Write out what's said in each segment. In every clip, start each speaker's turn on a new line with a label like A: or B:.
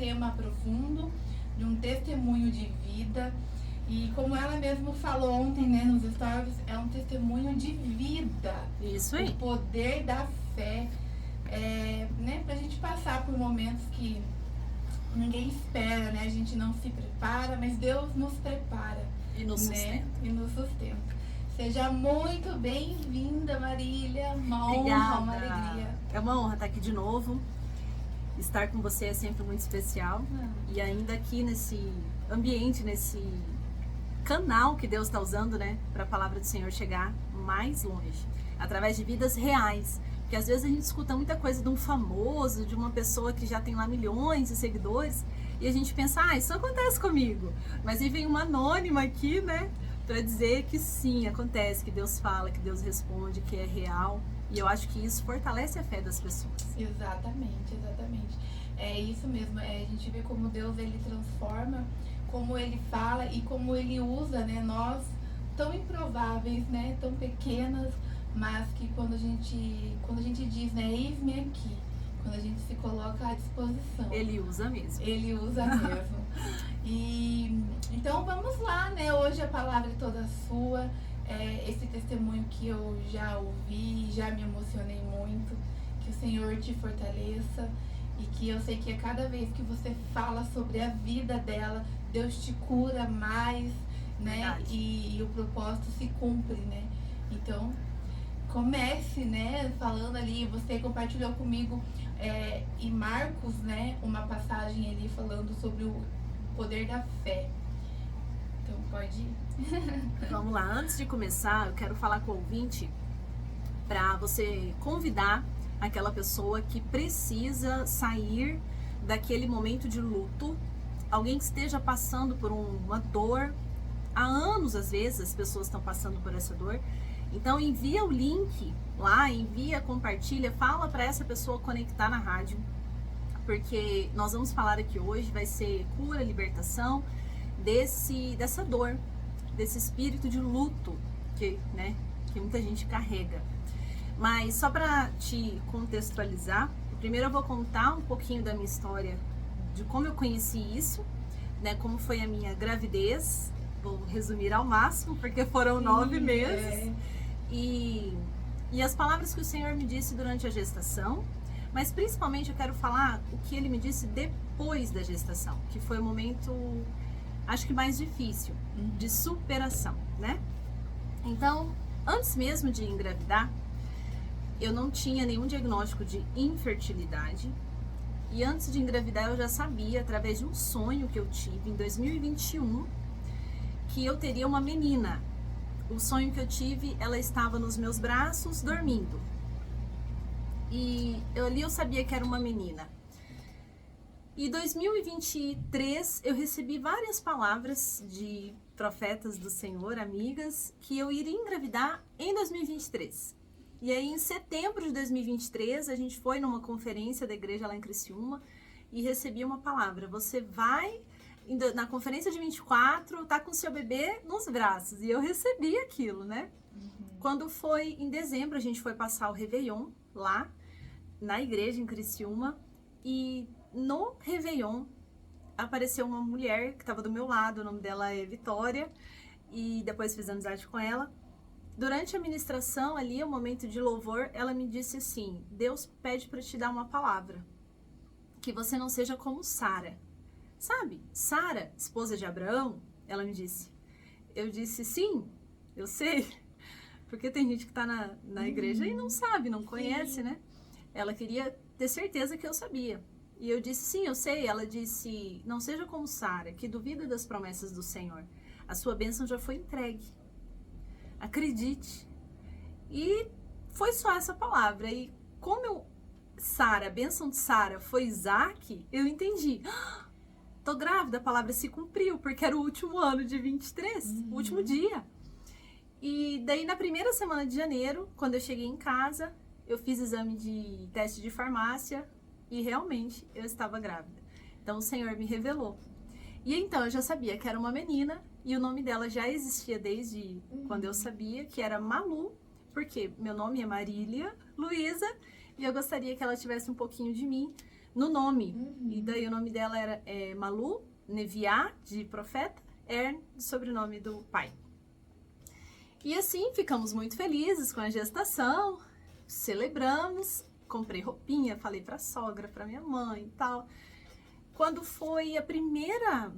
A: tema profundo, de um testemunho de vida. E como ela mesmo falou ontem, né, nos stories, é um testemunho de vida.
B: Isso aí.
A: O poder da fé, né, pra gente passar por momentos que ninguém espera, né? A gente não se prepara, mas Deus nos prepara.
B: E nos sustenta.
A: E nos sustenta. Seja muito bem-vinda, Marília. Uma
B: Obrigada.
A: honra, uma alegria.
B: É uma honra estar aqui de novo. Estar com você é sempre muito especial. E ainda aqui nesse ambiente, nesse canal que Deus está usando, né, para a palavra do Senhor chegar mais longe, através de vidas reais. Porque às vezes a gente escuta muita coisa de um famoso, de uma pessoa que já tem lá milhões de seguidores, e a gente pensa, isso acontece comigo. Mas aí vem uma anônima aqui, né, para dizer que sim, acontece, que Deus fala, que Deus responde, que é real. E eu acho que isso fortalece a fé das pessoas.
A: Exatamente, exatamente. É isso mesmo, a gente vê como Deus, ele transforma, como ele fala e como ele usa, né, nós tão improváveis, né, tão pequenas, mas que quando a gente diz, né, eis-me aqui, quando a gente se coloca à disposição.
B: Ele usa mesmo.
A: Ele usa mesmo. E então vamos lá, né, hoje a palavra é toda sua, esse testemunho que eu já ouvi, já me emocionei muito, que o Senhor te fortaleça e que eu sei que a cada vez que você fala sobre a vida dela, Deus te cura mais, né, e o propósito se cumpre, né, então comece, né, falando ali, você compartilhou comigo em Marcos, né, uma passagem ali falando sobre o poder da fé. Então pode ir.
B: Vamos lá, antes de começar, eu quero falar com o ouvinte para você convidar aquela pessoa que precisa sair daquele momento de luto, alguém que esteja passando por uma dor, há anos às vezes as pessoas estão passando por essa dor. Então envia o link lá, envia, compartilha, fala para essa pessoa conectar na rádio, porque nós vamos falar aqui hoje, vai ser cura, libertação dessa dor, desse espírito de luto que muita gente carrega. Mas só para te contextualizar, primeiro eu vou contar um pouquinho da minha história, de como eu conheci isso, né, como foi a minha gravidez. Vou resumir ao máximo, porque foram 9 meses. E as palavras que o Senhor me disse durante a gestação, mas principalmente eu quero falar o que Ele me disse depois da gestação, que foi o momento, acho que mais difícil, de superação, né? Então, antes mesmo de engravidar, eu não tinha nenhum diagnóstico de infertilidade. E antes de engravidar eu já sabia, através de um sonho que eu tive em 2021, que eu teria uma menina. O sonho que eu tive, ela estava nos meus braços, dormindo. E ali eu sabia que era uma menina. E em 2023 eu recebi várias palavras de profetas do Senhor, amigas, que eu iria engravidar em 2023. E aí em setembro de 2023 a gente foi numa conferência da igreja lá em Criciúma e recebi uma palavra: você vai na conferência de 24, tá com seu bebê nos braços. E eu recebi aquilo, né? Quando foi em dezembro, a gente foi passar o Réveillon lá na igreja em Criciúma, e no Réveillon apareceu uma mulher que estava do meu lado, o nome dela é Vitória, e depois fiz amizade com ela. Durante a ministração ali, o momento de louvor, ela me disse assim: Deus pede para te dar uma palavra, que você não seja como Sara. Sabe, Sara, esposa de Abraão, ela me disse. Eu disse, sim, eu sei, porque tem gente que está na igreja e não sabe, não conhece, né? Ela queria ter certeza que eu sabia. E eu disse, sim, eu sei. Ela disse, não seja como Sara, que duvida das promessas do Senhor. A sua bênção já foi entregue. Acredite. E foi só essa palavra. E como a bênção de Sara foi Isaac, eu entendi. Tô grávida, a palavra se cumpriu, porque era o último ano de 23, o último dia. E daí na primeira semana de janeiro, quando eu cheguei em casa, eu fiz exame de teste de farmácia e realmente eu estava grávida. Então o Senhor me revelou. E então eu já sabia que era uma menina e o nome dela já existia desde quando eu sabia, que era Malu, porque meu nome é Marília Luísa e eu gostaria que ela tivesse um pouquinho de mim, no nome. E daí o nome dela era Malu Neviá, de profeta, de sobrenome do pai. E assim, ficamos muito felizes com a gestação, celebramos, comprei roupinha, falei pra sogra, pra minha mãe e tal. Quando foi a primeira...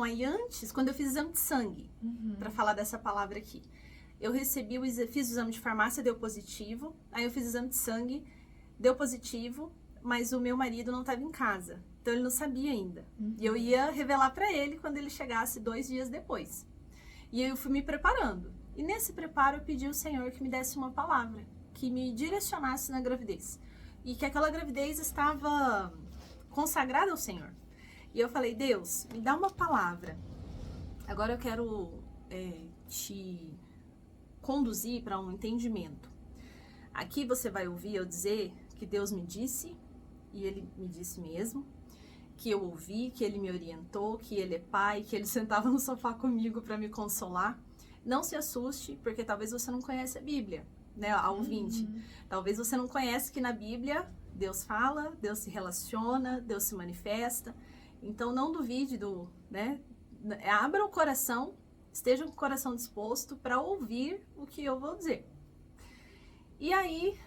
B: aí antes, quando eu fiz exame de sangue, pra falar dessa palavra aqui, eu fiz o exame de farmácia, deu positivo, aí eu fiz o exame de sangue, deu positivo, mas o meu marido não estava em casa, então ele não sabia ainda. E eu ia revelar pra ele quando ele chegasse 2 dias depois. E eu fui me preparando. E nesse preparo eu pedi ao Senhor que me desse uma palavra, que me direcionasse na gravidez. E que aquela gravidez estava consagrada ao Senhor. E eu falei, Deus, me dá uma palavra. Agora eu quero te conduzir para um entendimento. Aqui você vai ouvir eu dizer que Deus me disse, e Ele me disse mesmo, que eu ouvi, que Ele me orientou, que Ele é pai, que Ele sentava no sofá comigo para me consolar. Não se assuste, porque talvez você não conhece a Bíblia, né, ao ouvinte. Talvez você não conhece que na Bíblia Deus fala, Deus se relaciona, Deus se manifesta. Então não duvide abra o coração, esteja com o coração disposto para ouvir o que eu vou dizer. E aí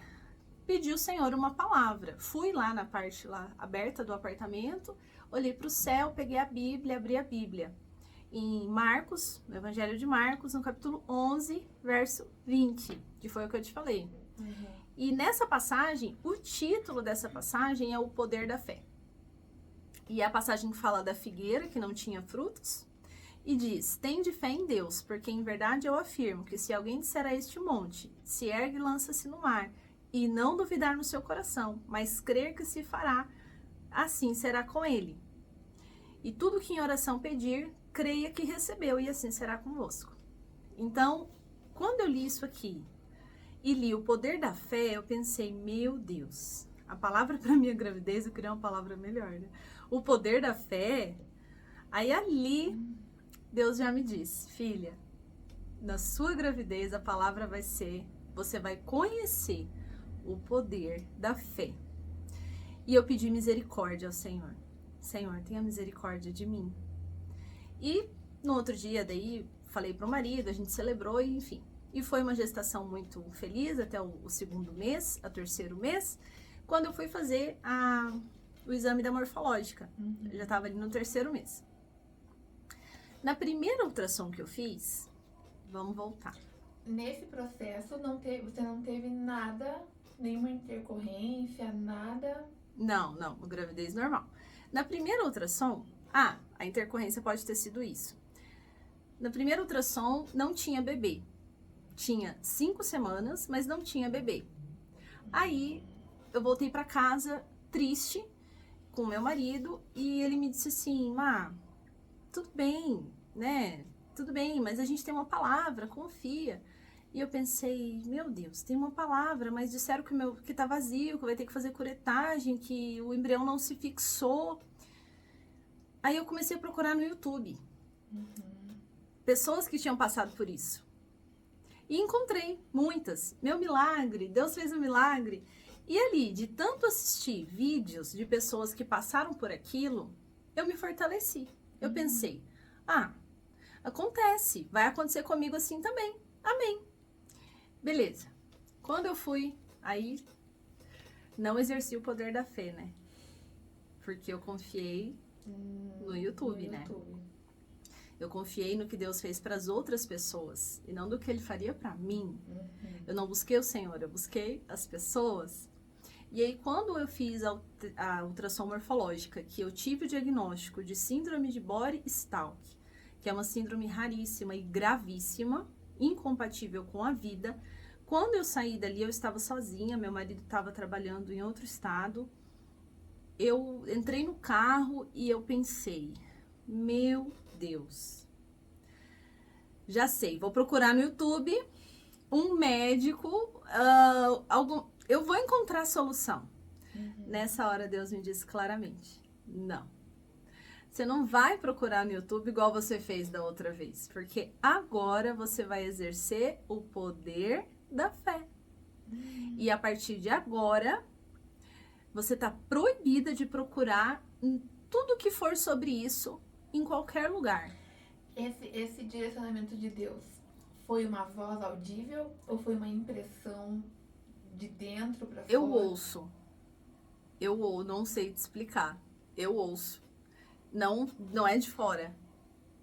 B: pedi ao Senhor uma palavra. Fui lá na parte aberta do apartamento, olhei para o céu, peguei a Bíblia, abri a Bíblia. Em Marcos, no Evangelho de Marcos, no capítulo 11, verso 20, que foi o que eu te falei. E nessa passagem, o título dessa passagem é o poder da fé. E é a passagem que fala da figueira que não tinha frutos. E diz, tende fé em Deus, porque em verdade eu afirmo que se alguém disser a este monte, se ergue e lança-se no mar, e não duvidar no seu coração, mas crer que se fará, assim será com ele. E tudo que em oração pedir, creia que recebeu, e assim será convosco. Então, quando eu li isso aqui, e li o poder da fé, eu pensei, meu Deus, a palavra para minha gravidez, eu queria uma palavra melhor, né? O poder da fé, aí ali, Deus já me disse, filha, na sua gravidez a palavra vai ser, você vai conhecer o poder da fé. E eu pedi misericórdia ao Senhor. Senhor, tenha misericórdia de mim. E no outro dia, daí, falei pro marido, a gente celebrou, e enfim. E foi uma gestação muito feliz até o 2º mês, o 3º mês, quando eu fui fazer o exame da morfológica. Eu já estava ali no 3º mês. Na primeira ultrassom que eu fiz, vamos voltar.
A: Nesse processo, você não teve nada, nenhuma intercorrência, nada?
B: Não, gravidez normal. Na primeira ultrassom, a intercorrência pode ter sido isso. Na primeira ultrassom, não tinha bebê. Tinha 5 semanas, mas não tinha bebê. Aí, eu voltei para casa, triste, com meu marido, e ele me disse assim, Má, tudo bem, né? Tudo bem, mas a gente tem uma palavra, confia. E eu pensei, meu Deus, tem uma palavra, mas disseram que tá vazio, que vai ter que fazer curetagem, que o embrião não se fixou. Aí eu comecei a procurar no YouTube. Pessoas que tinham passado por isso. E encontrei muitas. Meu milagre, Deus fez um milagre. E ali, de tanto assistir vídeos de pessoas que passaram por aquilo, eu me fortaleci. Eu pensei, acontece, vai acontecer comigo assim também. Amém. Beleza. Quando eu fui, aí não exerci o poder da fé, né? Porque eu confiei no YouTube, né? Eu confiei no que Deus fez para as outras pessoas e não do que Ele faria para mim. Eu não busquei o Senhor, eu busquei as pessoas. E aí, quando eu fiz a ultrassom morfológica, que eu tive o diagnóstico de síndrome de Bore-Stalk, que é uma síndrome raríssima e gravíssima, incompatível com a vida. Quando eu saí dali, eu estava sozinha, meu marido estava trabalhando em outro estado. Eu entrei no carro e eu pensei, meu Deus, já sei, vou procurar no YouTube um médico, eu vou encontrar a solução. Nessa hora Deus me disse claramente, não. Você não vai procurar no YouTube igual você fez da outra vez, porque agora você vai exercer o poder da fé. E a partir de agora, você tá proibida de procurar tudo que for sobre isso em qualquer lugar.
A: Esse direcionamento de Deus foi uma voz audível ou foi uma impressão de dentro pra fora?
B: Eu ouço. Não sei te explicar. Eu ouço. Não é de fora.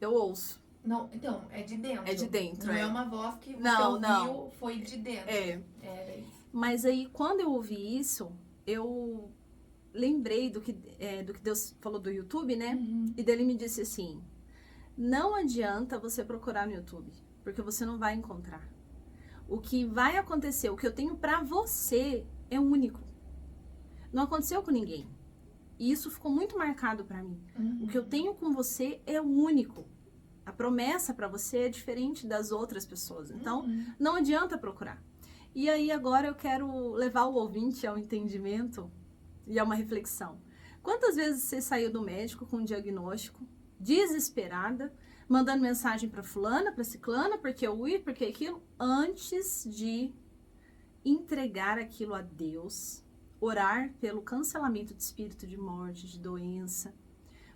B: Eu ouço.
A: Não, então, é de dentro.
B: É de dentro,
A: Não é uma voz que você ouviu, foi de dentro. Era isso.
B: Mas aí, quando eu ouvi isso, eu lembrei do que Deus falou do YouTube, né? E dele me disse assim, não adianta você procurar no YouTube, porque você não vai encontrar. O que vai acontecer, o que eu tenho pra você é único. Não aconteceu com ninguém. E isso ficou muito marcado pra mim. O que eu tenho com você é único. A promessa pra você é diferente das outras pessoas. Então, não adianta procurar. E aí, agora eu quero levar o ouvinte ao entendimento e a uma reflexão. Quantas vezes você saiu do médico com um diagnóstico, desesperada, mandando mensagem pra fulana, pra ciclana, porque porque aquilo, antes de entregar aquilo a Deus, orar pelo cancelamento de espírito de morte, de doença,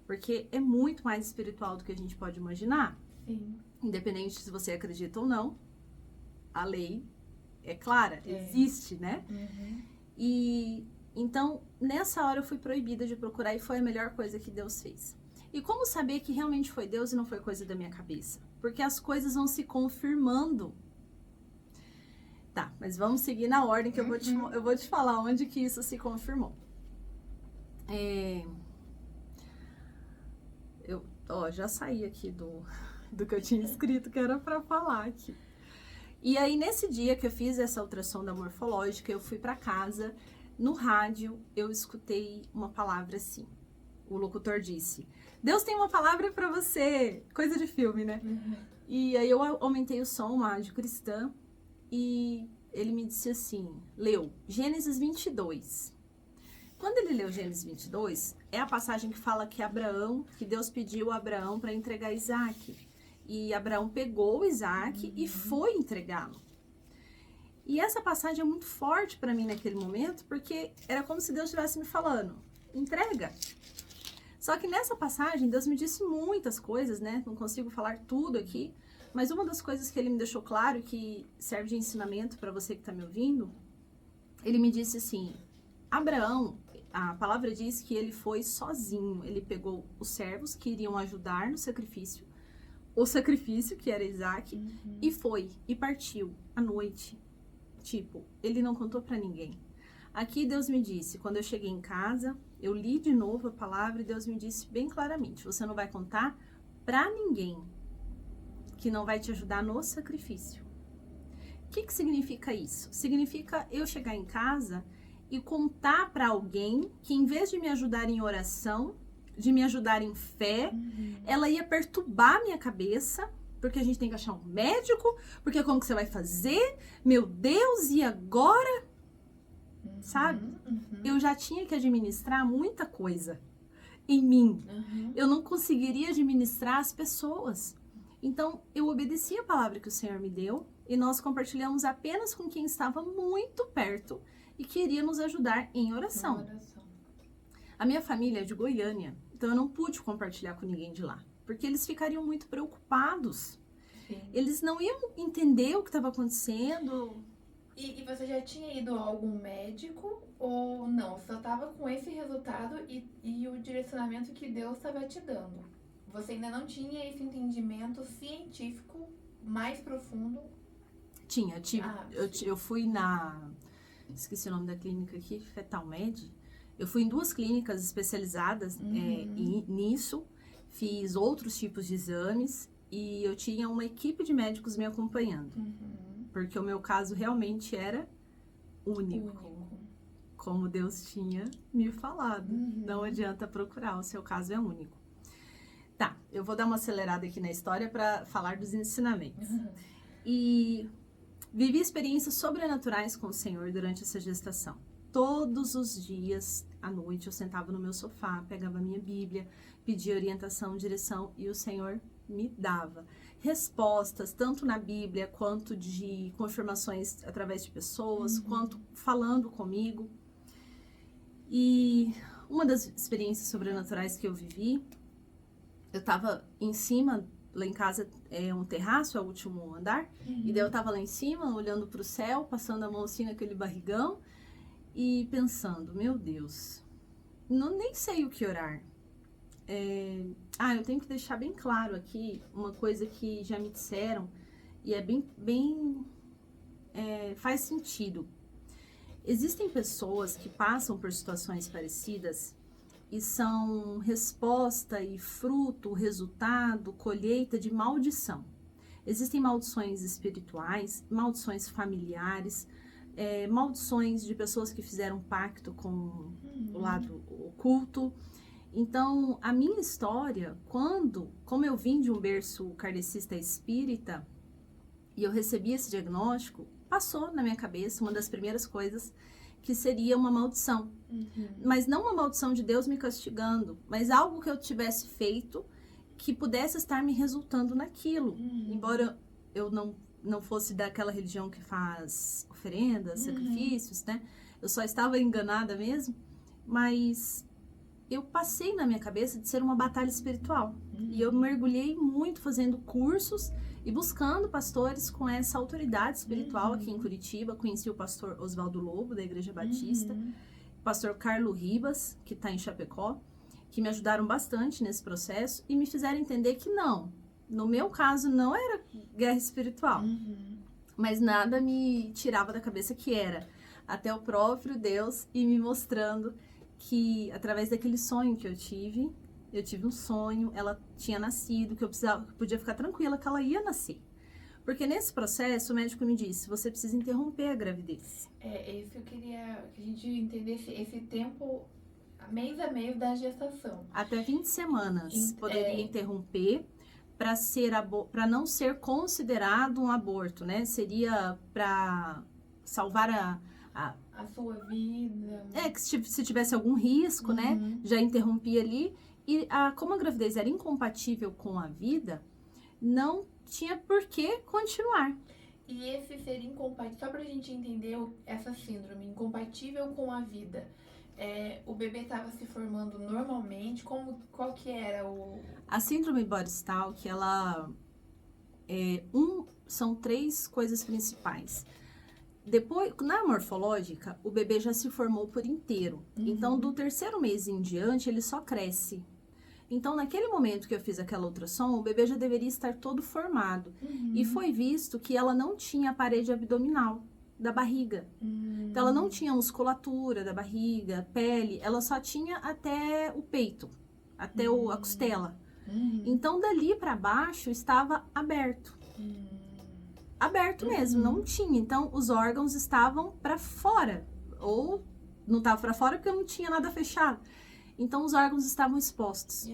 B: porque é muito mais espiritual do que a gente pode imaginar.
A: Sim.
B: Independente se você acredita ou não, a lei é clara, existe, né? E então, nessa hora eu fui proibida de procurar e foi a melhor coisa que Deus fez. E como saber que realmente foi Deus e não foi coisa da minha cabeça? Porque as coisas vão se confirmando. Tá, mas vamos seguir na ordem que eu vou te falar onde que isso se confirmou. Já saí aqui do que eu tinha escrito, que era pra falar aqui. E aí, nesse dia que eu fiz essa ultrassonda morfológica, eu fui pra casa, no rádio, eu escutei uma palavra assim. O locutor disse, Deus tem uma palavra pra você. Coisa de filme, né? E aí eu aumentei o som, uma rádio cristã, e ele me disse assim, leu Gênesis 22. Quando ele leu Gênesis 22, é a passagem que fala que Deus pediu a Abraão para entregar Isaac. E Abraão pegou Isaac e foi entregá-lo. E essa passagem é muito forte para mim naquele momento, porque era como se Deus estivesse me falando, entrega. Só que nessa passagem, Deus me disse muitas coisas, né? Não consigo falar tudo aqui, mas uma das coisas que ele me deixou claro, que serve de ensinamento para você que está me ouvindo, ele me disse assim, Abraão, a palavra diz que ele foi sozinho, ele pegou os servos que iriam ajudar no sacrifício, o sacrifício, que era Isaac, e foi, e partiu à noite. Tipo, ele não contou pra ninguém. Aqui Deus me disse, quando eu cheguei em casa, eu li de novo a palavra e Deus me disse bem claramente, você não vai contar pra ninguém, que não vai te ajudar no sacrifício. O que significa isso? Significa eu chegar em casa e contar pra alguém que em vez de me ajudar em oração, de me ajudar em fé, ela ia perturbar minha cabeça, porque a gente tem que achar um médico, porque como que você vai fazer? Meu Deus, e agora? Sabe? Eu já tinha que administrar muita coisa em mim. Eu não conseguiria administrar as pessoas. Então, eu obedeci a palavra que o Senhor me deu e nós compartilhamos apenas com quem estava muito perto e queria nos ajudar em oração. A minha família é de Goiânia, então eu não pude compartilhar com ninguém de lá, porque eles ficariam muito preocupados.
A: Sim.
B: Eles não iam entender o que estava acontecendo.
A: E você já tinha ido a algum médico ou não? Só estava com esse resultado e o direcionamento que Deus estava te dando. Você ainda não tinha esse entendimento científico mais profundo?
B: Tinha, eu fui esqueci o nome da clínica aqui, Fetalmed. Eu fui em 2 clínicas especializadas nisso, fiz outros tipos de exames e eu tinha uma equipe de médicos me acompanhando. Porque o meu caso realmente era único. Como Deus tinha me falado. Não adianta procurar, o seu caso é único. Tá, eu vou dar uma acelerada aqui na história para falar dos ensinamentos. E vivi experiências sobrenaturais com o Senhor durante essa gestação. Todos os dias, à noite, eu sentava no meu sofá, pegava a minha Bíblia, pedia orientação, direção, e o Senhor me dava respostas, tanto na Bíblia, quanto de confirmações através de pessoas, quanto falando comigo. E uma das experiências sobrenaturais que eu vivi, eu tava em cima, lá em casa é um terraço, é o último andar, e daí eu tava lá em cima, olhando pro céu, passando a mão assim naquele barrigão, e pensando, meu Deus, nem sei o que orar. Eu tenho que deixar bem claro aqui uma coisa que já me disseram, e é faz sentido. Existem pessoas que passam por situações parecidas e são resposta e fruto, resultado, colheita de maldição. Existem maldições espirituais, maldições familiares, maldições de pessoas que fizeram pacto com o lado oculto. Então, a minha história, como eu vim de um berço kardecista espírita e eu recebi esse diagnóstico, passou na minha cabeça uma das primeiras coisas que seria uma maldição. Mas não uma maldição de Deus me castigando, mas algo que eu tivesse feito que pudesse estar me resultando naquilo. Embora eu não fosse daquela religião que faz oferendas, sacrifícios, né? Eu só estava enganada mesmo, mas eu passei na minha cabeça de ser uma batalha espiritual. E eu mergulhei muito fazendo cursos e buscando pastores com essa autoridade espiritual aqui em Curitiba. Conheci o pastor Oswaldo Lobo, da Igreja Batista, o pastor Carlo Ribas, que está em Chapecó, que me ajudaram bastante nesse processo e me fizeram entender que não, no meu caso não era guerra espiritual, mas nada me tirava da cabeça que era, até o próprio Deus ir me mostrando que através daquele sonho que eu tive um sonho, ela tinha nascido, que eu podia ficar tranquila que ela ia nascer. Porque nesse processo o médico me disse, você precisa interromper a gravidez.
A: Isso eu queria que a gente entendesse, esse tempo, mês a mês da gestação.
B: Até 20 semanas poderia interromper para não ser considerado um aborto, né? Seria para salvar
A: a sua vida.
B: Que se tivesse algum risco, né? Já interrompia ali. E como a gravidez era incompatível com a vida, não tinha por que continuar.
A: E esse ser incompatível, só pra gente entender essa síndrome, incompatível com a vida, o bebê estava se formando normalmente, qual que era o...
B: A síndrome Body-Stalk, ela são 3 coisas principais. Depois, na morfológica, o bebê já se formou por inteiro. Então, do 3º mês em diante, ele só cresce. Então, naquele momento que eu fiz aquela ultrassom, o bebê já deveria estar todo formado. E foi visto que ela não tinha a parede abdominal da barriga. Então, ela não tinha musculatura da barriga, pele, ela só tinha até o peito, até a costela. Então, dali para baixo, estava aberto. Aberto mesmo, não tinha. Então, os órgãos estavam para fora. Ou não estava para fora porque não tinha nada fechado. Então, os órgãos estavam expostos.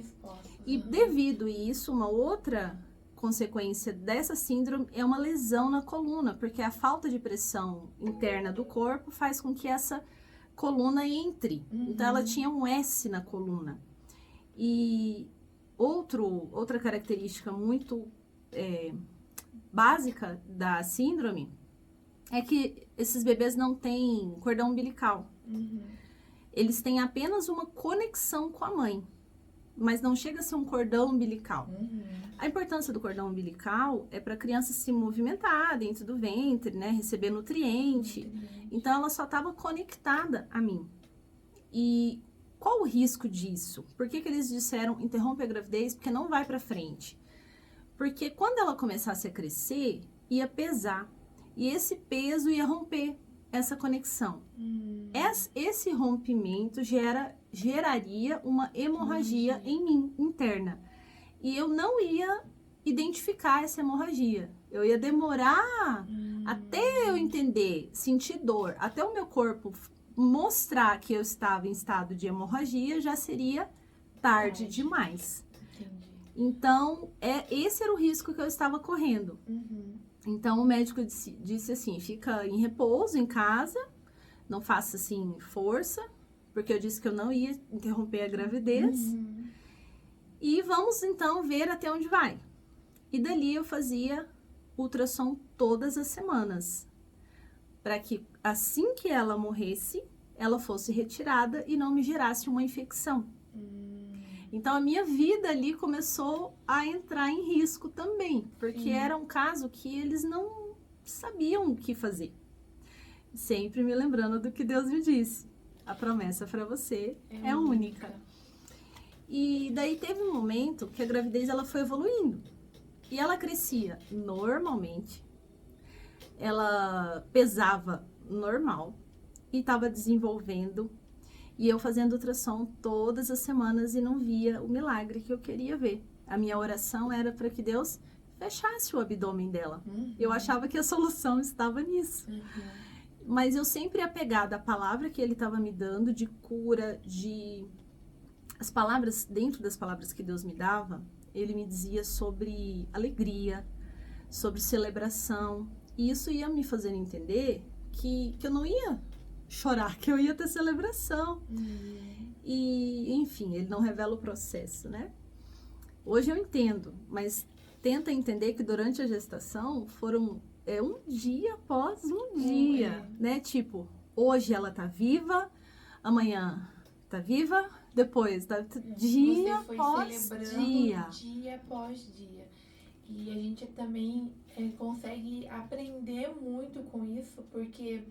B: E devido a isso, uma outra consequência dessa síndrome é uma lesão na coluna, porque a falta de pressão interna do corpo faz com que essa coluna entre. Então, ela tinha um S na coluna. E outra característica muito básica da síndrome é que esses bebês não têm cordão umbilical. Eles têm apenas uma conexão com a mãe, mas não chega a ser um cordão umbilical. A importância do cordão umbilical é para a criança se movimentar dentro do ventre, né, receber nutriente. Então, ela só estava conectada a mim. E qual o risco disso? Por que eles disseram interrompe a gravidez? Porque não vai para frente. Porque quando ela começasse a crescer, ia pesar. E esse peso ia romper essa conexão. Esse rompimento geraria uma hemorragia em mim, interna. E eu não ia identificar essa hemorragia. Eu ia demorar até eu entender, sentir dor, até o meu corpo mostrar que eu estava em estado de hemorragia, já seria tarde demais. Então, esse era o risco que eu estava correndo. Então, o médico disse assim, fica em repouso em casa, não faça assim força, porque eu disse que eu não ia interromper a gravidez. E vamos então ver até onde vai. E dali eu fazia ultrassom todas as semanas, para que assim que ela morresse, ela fosse retirada e não me gerasse uma infecção. Então, a minha vida ali começou a entrar em risco também, porque era um caso que eles não sabiam o que fazer. Sempre me lembrando do que Deus me disse. A promessa para você é única. E daí teve um momento que a gravidez ela foi evoluindo. E ela crescia normalmente. Ela pesava normal e estava desenvolvendo. E eu fazendo ultrassom todas as semanas e não via o milagre que eu queria ver. A minha oração era para que Deus fechasse o abdômen dela. Eu achava que a solução estava nisso. Mas eu sempre apegada à palavra que ele estava me dando de cura, as palavras, dentro das palavras que Deus me dava, ele me dizia sobre alegria, sobre celebração. E isso ia me fazendo entender que eu não ia chorar, que eu ia ter celebração. E, enfim, ele não revela o processo, né? Hoje eu entendo, mas tenta entender que durante a gestação foram um dia após um dia, né? Tipo, hoje ela tá viva, amanhã tá viva, depois tá dia após dia.
A: Dia após dia. E a gente também consegue aprender muito com isso, porque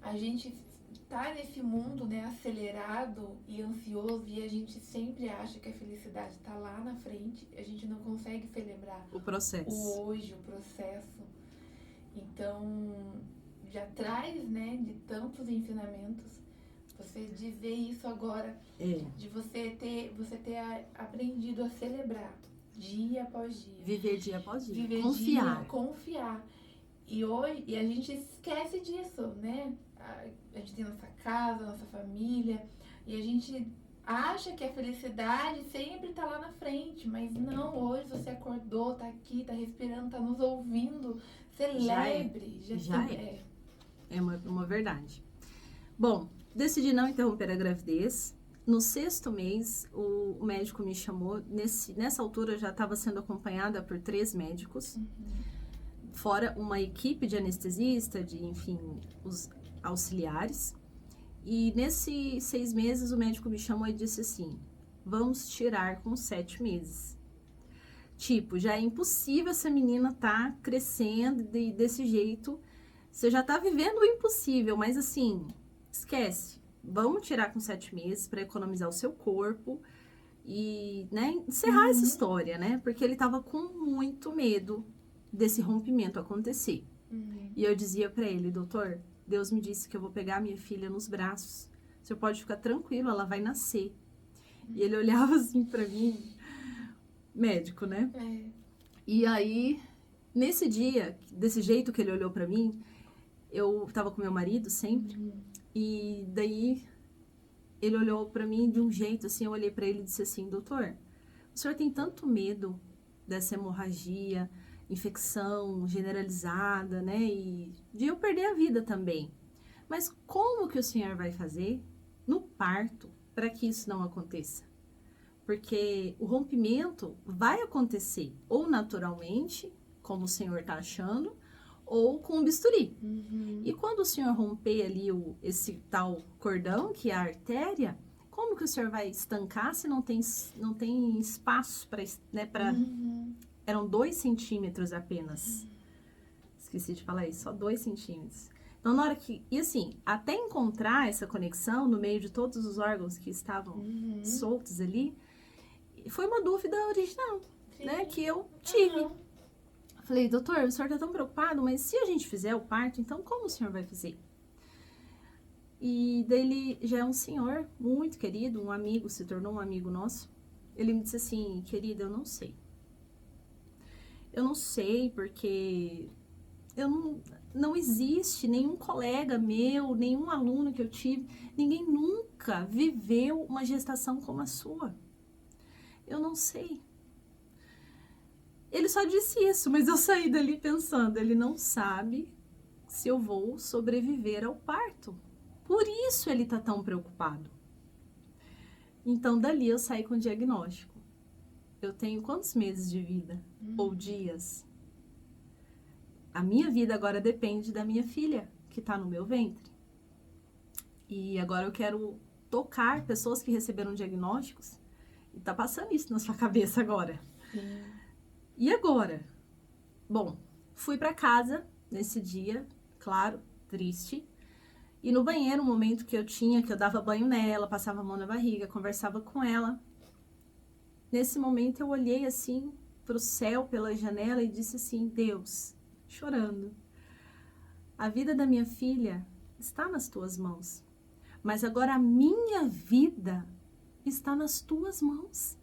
A: a gente tá nesse mundo, né, acelerado e ansioso, e a gente sempre acha que a felicidade tá lá na frente, a gente não consegue celebrar
B: o processo,
A: o hoje, o processo. Então, já traz, né, de tantos ensinamentos, você dizer isso agora, de você ter aprendido a celebrar dia após dia.
B: Viver dia após dia.
A: Viver
B: confiar.
A: Confiar. E hoje, a gente esquece disso, né? A gente tem nossa casa, nossa família, e a gente acha que a felicidade sempre tá lá na frente, mas não, hoje você acordou, tá aqui, tá respirando, tá nos ouvindo, celebre.
B: Já é. É uma verdade. Bom, decidi não interromper a gravidez. No 6º mês, o médico me chamou. Nessa altura, eu já estava sendo acompanhada por 3 médicos. Fora uma equipe de anestesista, enfim, os auxiliares. E nesses 6 meses, o médico me chamou e disse assim, vamos tirar com 7 meses. Tipo, já é impossível essa menina tá crescendo desse jeito. Você já tá vivendo o impossível, mas assim, esquece. Vamos tirar com 7 meses para economizar o seu corpo e, né, encerrar essa história, né? Porque ele tava com muito medo desse rompimento acontecer. E eu dizia para ele, doutor, Deus me disse que eu vou pegar a minha filha nos braços. O senhor pode ficar tranquilo, ela vai nascer. E ele olhava assim para mim, médico, né? E aí, nesse dia, desse jeito que ele olhou para mim, eu tava com meu marido sempre. E daí, ele olhou pra mim de um jeito, assim, eu olhei pra ele e disse assim, doutor, o senhor tem tanto medo dessa hemorragia, infecção generalizada, né, e de eu perder a vida também. Mas como que o senhor vai fazer no parto para que isso não aconteça? Porque o rompimento vai acontecer ou naturalmente, como o senhor está achando, ou com o bisturi. E quando o senhor romper ali esse tal cordão, que é a artéria, como que o senhor vai estancar se não tem espaço para, né, eram 2 centímetros apenas. Esqueci de falar isso, só 2 centímetros. Então, na hora que... E assim, até encontrar essa conexão no meio de todos os órgãos que estavam soltos ali, foi uma dúvida original, né, que eu tive. Falei, doutor, o senhor tá tão preocupado, mas se a gente fizer o parto, então como o senhor vai fazer? E daí ele já é um senhor muito querido, um amigo, se tornou um amigo nosso. Ele me disse assim, querida, eu não sei. Eu não sei porque não existe nenhum colega meu, nenhum aluno que eu tive, ninguém nunca viveu uma gestação como a sua. Eu não sei. Ele só disse isso, mas eu saí dali pensando, ele não sabe se eu vou sobreviver ao parto. Por isso ele tá tão preocupado. Então, dali eu saí com o diagnóstico. Eu tenho quantos meses de vida? Ou dias? A minha vida agora depende da minha filha, que tá no meu ventre. E agora eu quero tocar pessoas que receberam diagnósticos. E tá passando isso na sua cabeça agora.
A: Sim.
B: E agora? Bom, fui pra casa nesse dia, claro, triste. E no banheiro, um momento que eu dava banho nela, passava a mão na barriga, conversava com ela. Nesse momento eu olhei assim pro céu pela janela e disse assim: Deus, chorando, a vida da minha filha está nas tuas mãos, mas agora a minha vida está nas tuas mãos.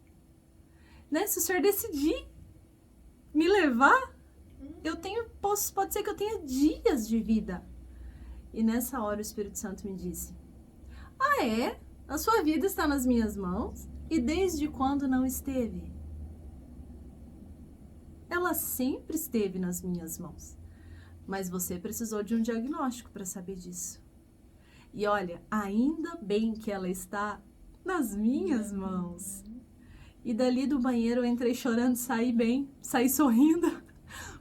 B: Né? Se o Senhor decidir me levar, pode ser que eu tenha dias de vida. E nessa hora o Espírito Santo me disse: ah, é? A sua vida está nas minhas mãos? E desde quando não esteve? Ela sempre esteve nas minhas mãos. Mas você precisou de um diagnóstico para saber disso. E olha, ainda bem que ela está nas minhas mãos. E dali do banheiro eu entrei chorando, saí bem, saí sorrindo,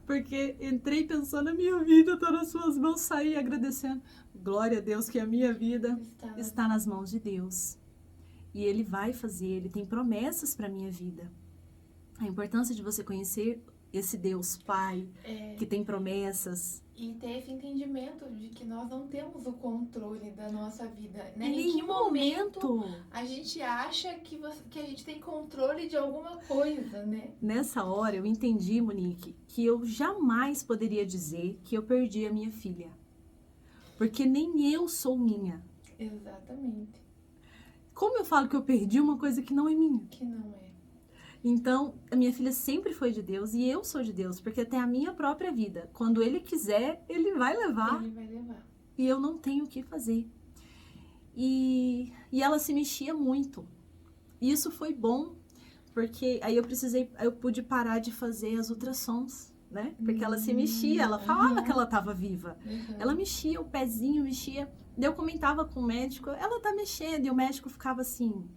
B: porque entrei pensando: a minha vida está nas suas mãos, saí agradecendo. Glória a Deus que a minha vida está nas mãos de Deus. E Ele vai fazer, Ele tem promessas para a minha vida. A importância de você conhecer esse Deus Pai, que tem promessas.
A: E ter esse entendimento de que nós não temos o controle da nossa vida. Né?
B: Em que momento
A: a gente acha que a gente tem controle de alguma coisa, né?
B: Nessa hora eu entendi, Monique, que eu jamais poderia dizer que eu perdi a minha filha. Porque nem eu sou minha.
A: Exatamente.
B: Como eu falo que eu perdi uma coisa que não é minha?
A: Que não é.
B: Então, a minha filha sempre foi de Deus e eu sou de Deus, porque até a minha própria vida, quando Ele quiser, Ele vai levar.
A: Ele vai levar.
B: E eu não tenho o que fazer. E ela se mexia muito. E isso foi bom, porque aí eu pude parar de fazer as ultrassons, né? Porque ela se mexia, ela falava que ela estava viva. Ela mexia o pezinho, mexia. Eu comentava com o médico: ela tá mexendo. E o médico ficava assim: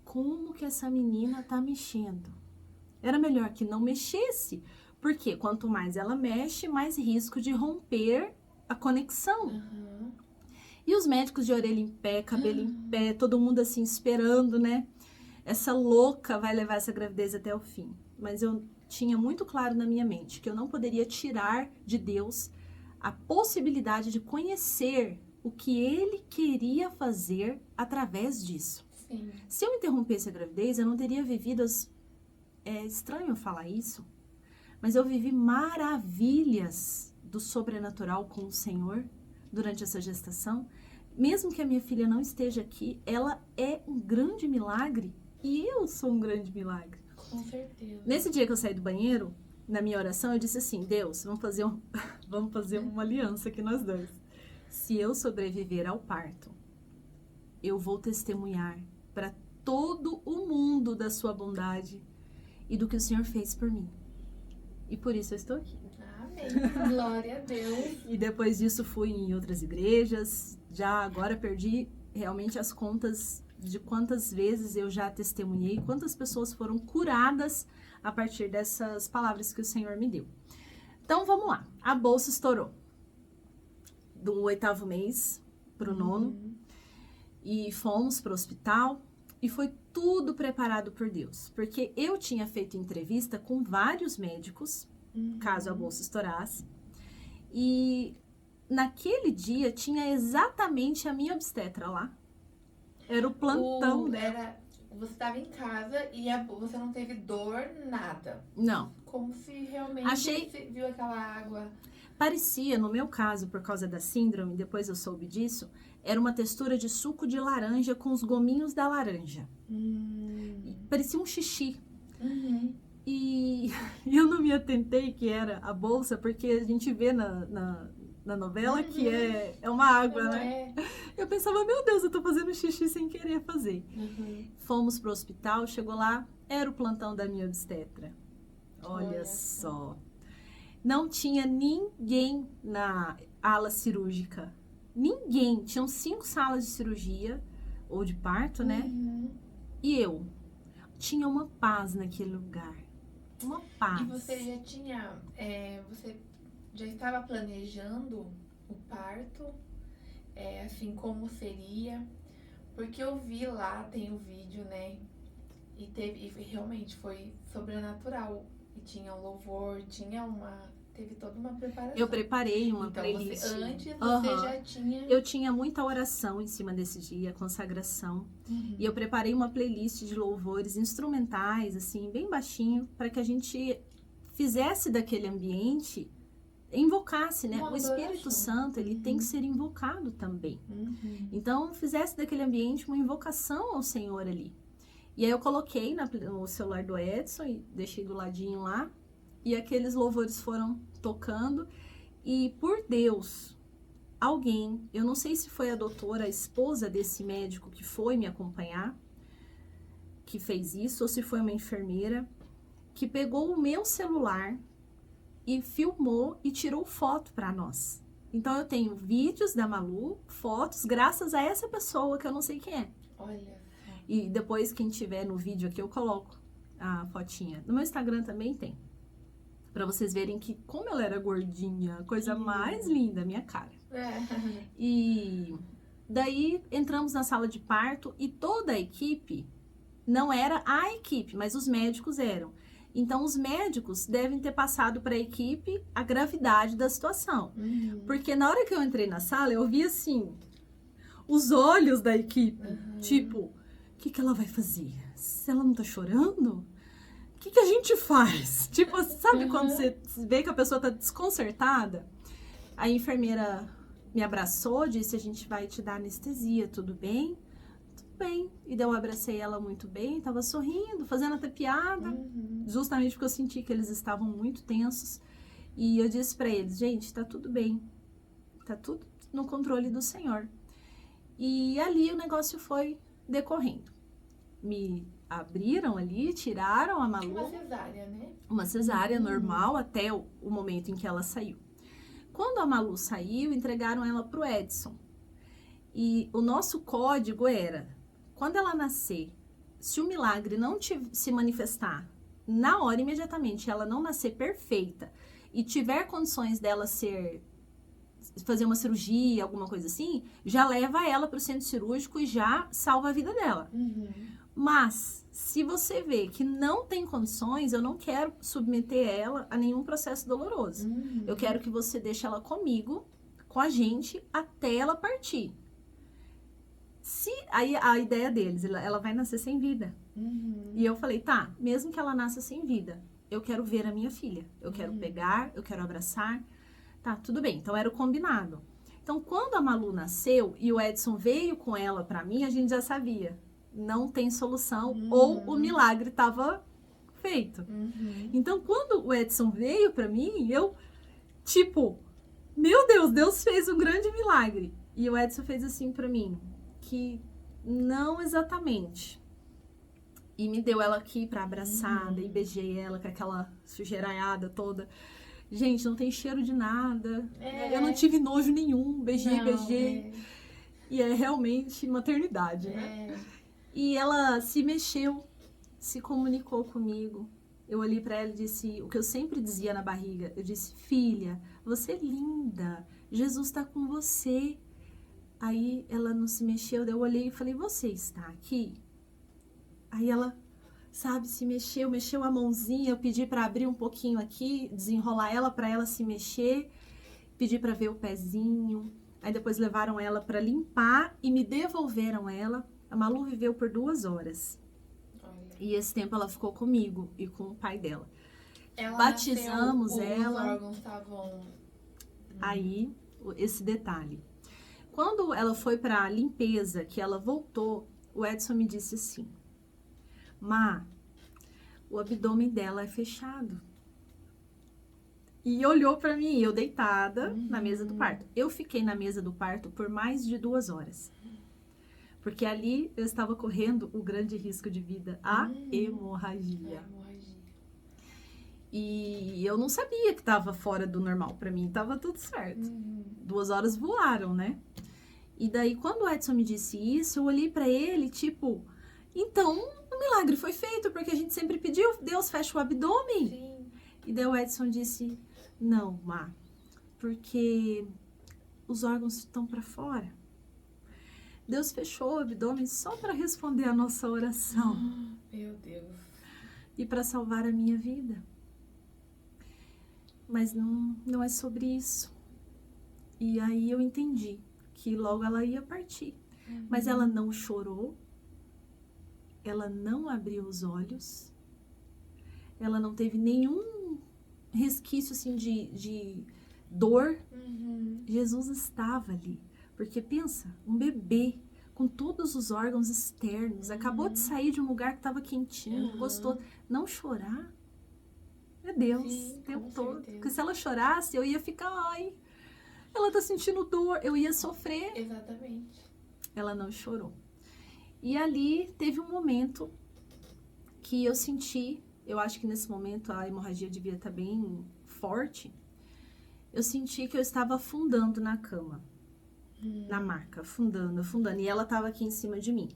B: como que essa menina tá mexendo? Era melhor que não mexesse, porque quanto mais ela mexe, mais risco de romper a conexão. E os médicos de orelha em pé, cabelo em pé, todo mundo assim esperando, né? Essa louca vai levar essa gravidez até o fim. Mas eu tinha muito claro na minha mente que eu não poderia tirar de Deus a possibilidade de conhecer o que Ele queria fazer através disso.
A: Sim.
B: Se eu interrompesse a gravidez, eu não teria vivido É estranho eu falar isso, mas eu vivi maravilhas do sobrenatural com o Senhor durante essa gestação. Mesmo que a minha filha não esteja aqui, ela é um grande milagre e eu sou um grande milagre.
A: Com certeza.
B: Nesse dia que eu saí do banheiro, na minha oração, eu disse assim: Deus, vamos fazer uma aliança aqui nós dois. Se eu sobreviver ao parto, eu vou testemunhar para todo o mundo da sua bondade e do que o Senhor fez por mim. E por isso eu estou aqui.
A: Amém. Glória a Deus.
B: E depois disso fui em outras igrejas. Já agora perdi realmente as contas de quantas vezes eu já testemunhei, quantas pessoas foram curadas a partir dessas palavras que o Senhor me deu. Então vamos lá. A bolsa estourou. Do 8º mês para o 9º. E fomos para o hospital. E foi tudo preparado por Deus. Porque eu tinha feito entrevista com vários médicos, caso a bolsa estourasse. E naquele dia tinha exatamente a minha obstetra lá. Era o plantão dela.
A: Você estava em casa e você não teve dor, nada.
B: Não.
A: Como se realmente você viu aquela água.
B: Parecia, no meu caso, por causa da síndrome, depois eu soube disso, era uma textura de suco de laranja com os gominhos da laranja. Parecia um xixi. E eu não me atentei que era a bolsa, porque a gente vê na novela que é uma água, né? Eu pensava: meu Deus, eu tô fazendo xixi sem querer fazer. Fomos pro hospital, chegou lá, era o plantão da minha obstetra. Olha só. Não tinha ninguém na ala cirúrgica. Ninguém. Tinham 5 salas de cirurgia, ou de parto, né? E eu. Tinha uma paz naquele lugar. Uma paz.
A: E você já tinha... você já estava planejando o parto? assim, como seria. Porque eu vi lá, tem o vídeo, né? E realmente foi sobrenatural. E tinha um louvor, teve toda uma preparação.
B: Eu preparei uma
A: então,
B: playlist.
A: Você já tinha...
B: Eu tinha muita oração em cima desse dia, consagração. E eu preparei uma playlist de louvores instrumentais, assim, bem baixinho, para que a gente fizesse daquele ambiente, invocasse, né? O Espírito Santo, ele tem que ser invocado também. Então, fizesse daquele ambiente uma invocação ao Senhor ali. E aí eu coloquei no celular do Edson e deixei do ladinho lá. E aqueles louvores foram tocando. E por Deus, alguém, eu não sei se foi a doutora, a esposa desse médico que foi me acompanhar, que fez isso, ou se foi uma enfermeira, que pegou o meu celular e filmou e tirou foto para nós. Então eu tenho vídeos da Malu, fotos, graças a essa pessoa que eu não sei quem é.
A: Olha.
B: E depois, quem tiver no vídeo aqui, eu coloco a fotinha. No meu Instagram também tem. Pra vocês verem que como ela era gordinha, coisa mais linda, minha cara. E daí entramos na sala de parto e toda a equipe, não era a equipe, mas os médicos eram. Então, os médicos devem ter passado para a equipe a gravidade da situação. Porque na hora que eu entrei na sala, eu vi assim, os olhos da equipe. Tipo, o que ela vai fazer? Se ela não tá chorando, o que a gente faz? Tipo, sabe quando você vê que a pessoa tá desconcertada? A enfermeira me abraçou, disse, a gente vai te dar anestesia, tudo bem? Tudo bem. E daí eu abracei ela muito bem, tava sorrindo, fazendo até piada, justamente porque eu senti que eles estavam muito tensos. E eu disse pra eles, gente, tá tudo bem, tá tudo no controle do Senhor. E ali o negócio foi decorrendo. Me abriram ali, tiraram a Malu.
A: Uma cesárea, né?
B: Uma cesárea normal até o momento em que ela saiu. Quando a Malu saiu, entregaram ela pro Edson. E o nosso código era, quando ela nascer, se o milagre não se manifestar na hora, imediatamente, ela não nascer perfeita e tiver condições dela fazer uma cirurgia, alguma coisa assim, já leva ela para o centro cirúrgico e já salva a vida dela. Mas, se você vê que não tem condições, eu não quero submeter ela a nenhum processo doloroso. Eu quero que você deixe ela comigo, com a gente, até ela partir. Aí a ideia deles, ela vai nascer sem vida. E eu falei, tá, mesmo que ela nasça sem vida, eu quero ver a minha filha. Eu quero pegar, eu quero abraçar. Tá, tudo bem. Então, era o combinado. Então, quando a Malu nasceu e o Edson veio com ela pra mim, a gente já sabia. Não tem solução, ou o milagre estava feito. Então, quando o Edson veio pra mim, eu, tipo, meu Deus, Deus fez um grande milagre. E o Edson fez assim pra mim, que não exatamente. E me deu ela aqui pra abraçada, e beijei ela com aquela sujeiraiada toda. Gente, não tem cheiro de nada. Eu não tive nojo nenhum, beijei. E é realmente maternidade, né? E ela se mexeu, se comunicou comigo. Eu olhei pra ela e disse o que eu sempre dizia na barriga. Eu disse, filha, você é linda. Jesus tá com você. Aí ela não se mexeu. Eu olhei e falei, você está aqui? Aí ela, sabe, se mexeu a mãozinha. Eu pedi pra abrir um pouquinho aqui, desenrolar ela pra ela se mexer. Pedi pra ver o pezinho. Aí depois levaram ela pra limpar e me devolveram ela. A Malu viveu por 2 horas. Olha. E esse tempo ela ficou comigo e com o pai dela. Batizamos ela.
A: Os órgãos estavam...
B: Aí, esse detalhe. Quando ela foi pra limpeza, que ela voltou, o Edson me disse assim, Má, o abdômen dela é fechado. E olhou pra mim, eu deitada na mesa do parto. Eu fiquei na mesa do parto por mais de 2 horas. Porque ali eu estava correndo o grande risco de vida, a hemorragia. E eu não sabia que estava fora do normal. Pra mim estava tudo certo. 2 horas voaram, né? E daí, quando o Edson me disse isso, eu olhei pra ele, tipo... Então, o milagre foi feito, porque a gente sempre pediu, Deus fecha o abdômen.
A: Sim.
B: E daí o Edson disse, não, Má, porque os órgãos estão pra fora. Deus fechou o abdômen só para responder a nossa oração
A: Meu Deus.
B: e para salvar a minha vida. Mas não é sobre isso. E aí eu entendi que logo ela ia partir. Mas ela não chorou, ela não abriu os olhos, ela não teve nenhum resquício assim de dor. Jesus estava ali. Porque pensa, um bebê com todos os órgãos externos, acabou de sair de um lugar que estava quentinho, gostoso. Não chorar, é Deus,
A: Sim,
B: o tempo
A: com
B: todo.
A: certeza.
B: Porque se ela chorasse, eu ia ficar, ai, ela tá sentindo dor, eu ia sofrer.
A: Exatamente.
B: Ela não chorou. E ali teve um momento que eu senti, eu acho que nesse momento a hemorragia devia estar bem forte, eu senti que eu estava afundando na cama, na maca, afundando. E ela estava aqui em cima de mim.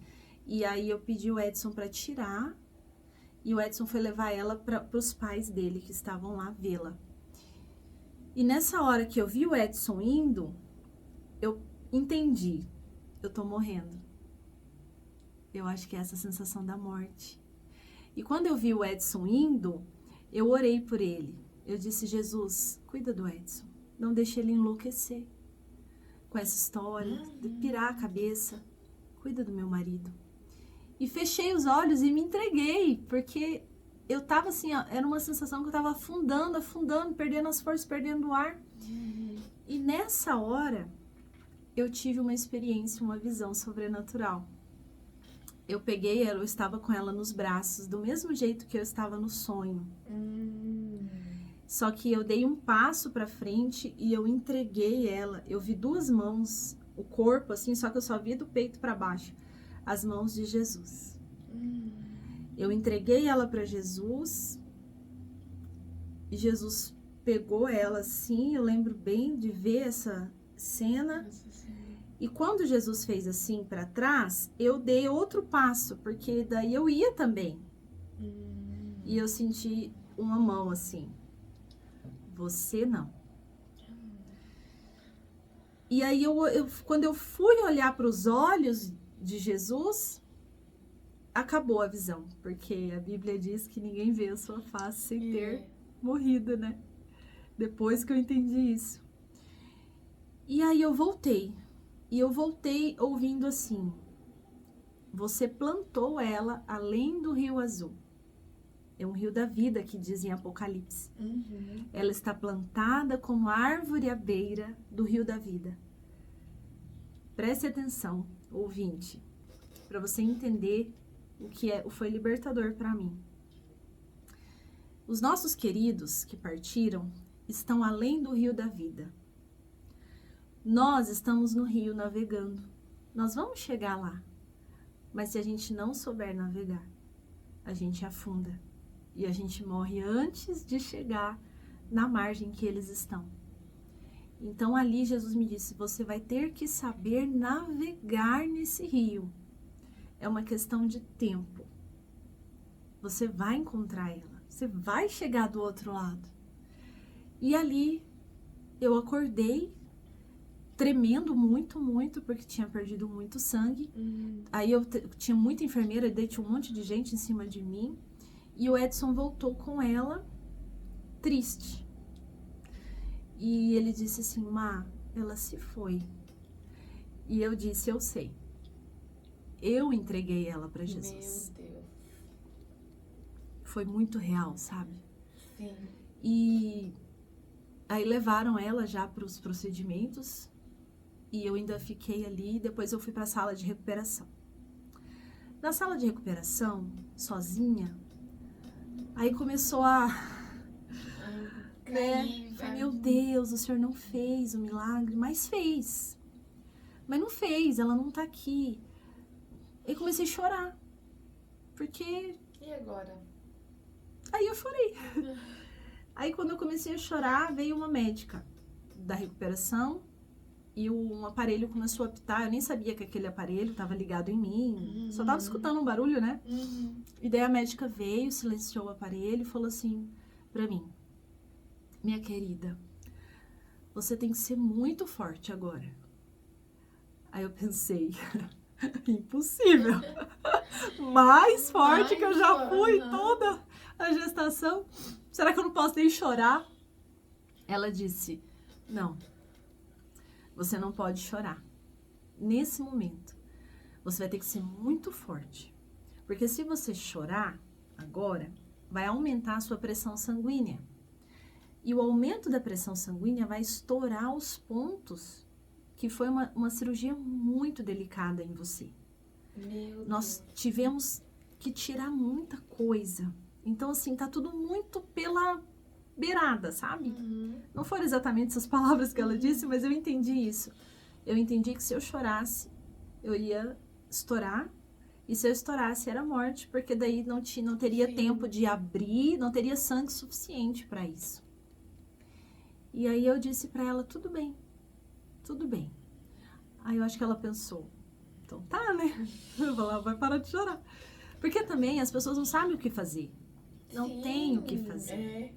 B: E aí eu pedi o Edson para tirar, e o Edson foi levar ela para os pais dele que estavam lá vê-la. E nessa hora que eu vi o Edson indo, eu entendi, eu tô morrendo. Eu acho que é essa sensação da morte. E quando eu vi o Edson indo, eu orei por ele. Eu disse, Jesus, cuida do Edson. Não deixe ele enlouquecer com essa história, de pirar a cabeça. Cuida do meu marido. E fechei os olhos e me entreguei, porque eu tava assim, ó, era uma sensação que eu tava afundando, perdendo as forças, perdendo o ar. E nessa hora, eu tive uma experiência, uma visão sobrenatural. Eu peguei ela, eu estava com ela nos braços, do mesmo jeito que eu estava no sonho. Só que eu dei um passo para frente e eu entreguei ela. Eu vi duas mãos, o corpo assim, só que eu só vi do peito para baixo, as mãos de Jesus. Eu entreguei ela para Jesus e Jesus pegou ela assim. Eu lembro bem de ver essa cena. E quando Jesus fez assim para trás, eu dei outro passo, porque daí eu ia também. E eu senti uma mão assim. Você não. E aí quando eu fui olhar para os olhos de Jesus, acabou a visão, porque a Bíblia diz que ninguém vê a sua face sem ter morrido, né? Depois que eu entendi isso. E aí eu voltei. E eu voltei ouvindo assim: você plantou ela além do rio azul. É um rio da vida que diz em Apocalipse. Ela está plantada como árvore à beira do rio da vida. Preste atenção, ouvinte, para você entender o que foi libertador para mim. Os nossos queridos que partiram estão além do rio da vida. Nós estamos no rio navegando. Nós vamos chegar lá. Mas se a gente não souber navegar, a gente afunda. E a gente morre antes de chegar na margem que eles estão. Então ali Jesus me disse, você vai ter que saber navegar nesse rio. É uma questão de tempo. Você vai encontrar ela. Você vai chegar do outro lado. E ali eu acordei tremendo muito, porque tinha perdido muito sangue. Aí eu tinha muita enfermeira, daí tinha um monte de gente em cima de mim. E o Edson voltou com ela, triste. E ele disse assim, Má, ela se foi. E eu disse, eu sei. Eu entreguei ela para Jesus.
A: Meu Deus.
B: Foi muito real, sabe?
A: Sim.
B: E aí levaram ela já para os procedimentos. E eu ainda fiquei ali, depois eu fui para a sala de recuperação. Na sala de recuperação, sozinha, aí começou a... meu Deus, o Senhor não fez o milagre, mas fez. Mas não fez, ela não tá aqui. Eu comecei a chorar, porque...
A: E agora?
B: Aí eu chorei. Aí quando eu comecei a chorar, veio uma médica da recuperação e um aparelho começou a apitar. Eu nem sabia que aquele aparelho estava ligado em mim, só tava escutando um barulho, né? E daí a médica veio, silenciou o aparelho e falou assim pra mim, minha querida, você tem que ser muito forte agora. Aí eu pensei, Impossível. Mais forte que eu já
A: Mais
B: fui
A: forte.
B: toda a gestação. Será que eu não posso nem chorar? Ela disse, não, você não pode chorar. Nesse momento, você vai ter que ser muito forte. Porque se você chorar agora, vai aumentar a sua pressão sanguínea. E o aumento da pressão sanguínea vai estourar os pontos, que foi uma cirurgia muito delicada em você. Nós tivemos que tirar muita coisa. Então, assim, tá tudo muito pela beirada, sabe? Não foram exatamente essas palavras que ela disse, mas eu entendi isso. Eu entendi que se eu chorasse, eu ia estourar. E se eu estourasse, era morte, porque daí não teria
A: Sim.
B: tempo de abrir, não teria sangue suficiente para isso. E aí eu disse para ela, tudo bem, tudo bem. Aí eu acho que ela pensou, então tá, né? Eu vou lá, vai parar de chorar. Porque também as pessoas não sabem o que fazer. Não
A: Sim,
B: tem o que fazer.
A: É.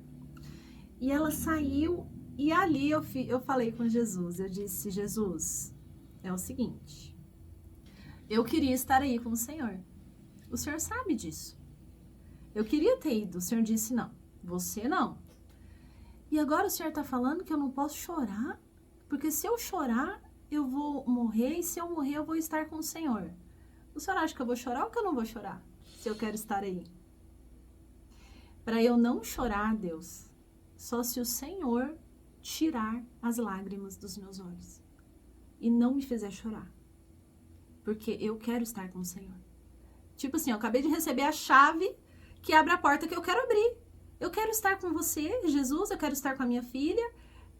B: E ela saiu, e ali eu falei com Jesus. Eu disse, Jesus, é o seguinte, eu queria estar aí com o Senhor. O Senhor sabe disso. Eu queria ter ido. O Senhor disse, não, você não. E agora o Senhor está falando que eu não posso chorar? Porque se eu chorar, eu vou morrer, e se eu morrer, eu vou estar com o Senhor. O Senhor acha que eu vou chorar ou que eu não vou chorar? Se eu quero estar aí. Para eu não chorar, Deus, só se o Senhor tirar as lágrimas dos meus olhos e não me fizer chorar. Porque eu quero estar com o Senhor. Tipo assim, eu acabei de receber a chave que abre a porta que eu quero abrir. Eu quero estar com você, Jesus, eu quero estar com a minha filha,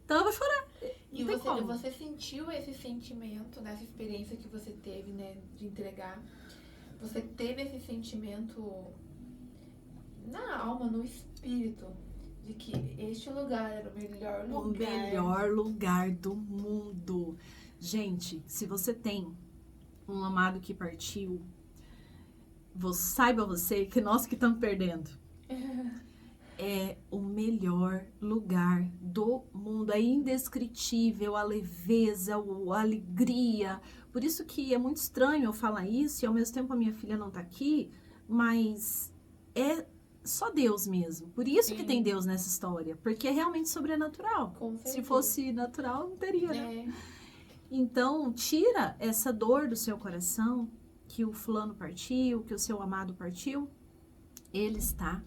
B: então eu vou chorar.
A: E
B: Não tem como.
A: você sentiu esse sentimento nessa experiência que você teve, né, de entregar? Você teve esse sentimento na alma, no espírito, de que este lugar era o melhor lugar.
B: O melhor lugar do mundo. Gente, se você tem um amado que partiu, saiba você que nós que estamos perdendo. É o melhor lugar do mundo. É indescritível a leveza, a alegria. Por isso que é muito estranho eu falar isso e ao mesmo tempo a minha filha não tá aqui, mas é só Deus mesmo. Por isso
A: Sim.
B: que tem Deus nessa história, porque é realmente sobrenatural.
A: Com certeza.
B: Se fosse natural, não teria, né?
A: É.
B: Então, tira essa dor do seu coração, que o fulano partiu, que o seu amado partiu. Ele está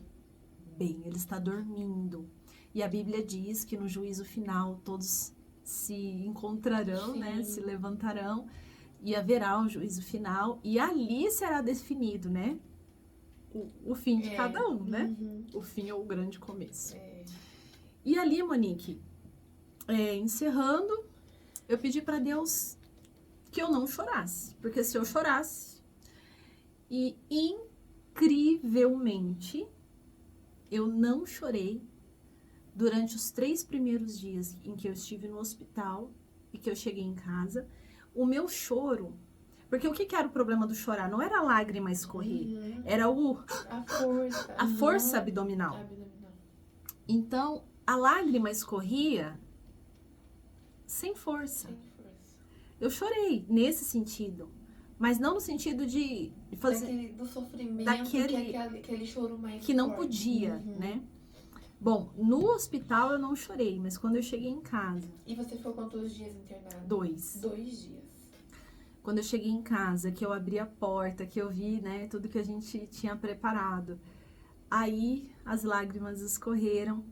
B: bem, ele está dormindo. E a Bíblia diz que no juízo final todos se encontrarão,
A: Sim.
B: né? Se levantarão e haverá um juízo final. E ali será definido, né? O fim de cada um, né? O fim ou o grande começo. E ali, Monique, encerrando, eu pedi para Deus que eu não chorasse. Porque se eu chorasse, e incrivelmente, eu não chorei durante os 3 primeiros dias em que eu estive no hospital e que eu cheguei em casa. O meu choro... Porque o que era o problema do chorar? Não era a lágrima escorrer, era a força abdominal. Então, a lágrima escorria sem força. Eu chorei nesse sentido, mas não no sentido de fazer...
A: Do sofrimento, aquele choro mais
B: que não
A: forte.
B: Podia, né? Bom, no hospital eu não chorei, mas quando eu cheguei em casa...
A: E você ficou quantos dias internado?
B: 2.
A: 2 dias.
B: Quando eu cheguei em casa, que eu abri a porta, que eu vi, né, tudo que a gente tinha preparado. Aí as lágrimas escorreram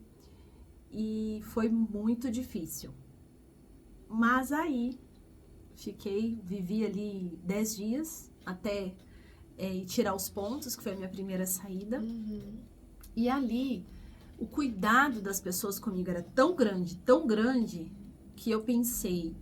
B: e foi muito difícil. Mas aí vivi ali 10 dias até tirar os pontos, que foi a minha primeira saída. E ali o cuidado das pessoas comigo era tão grande, que eu pensei...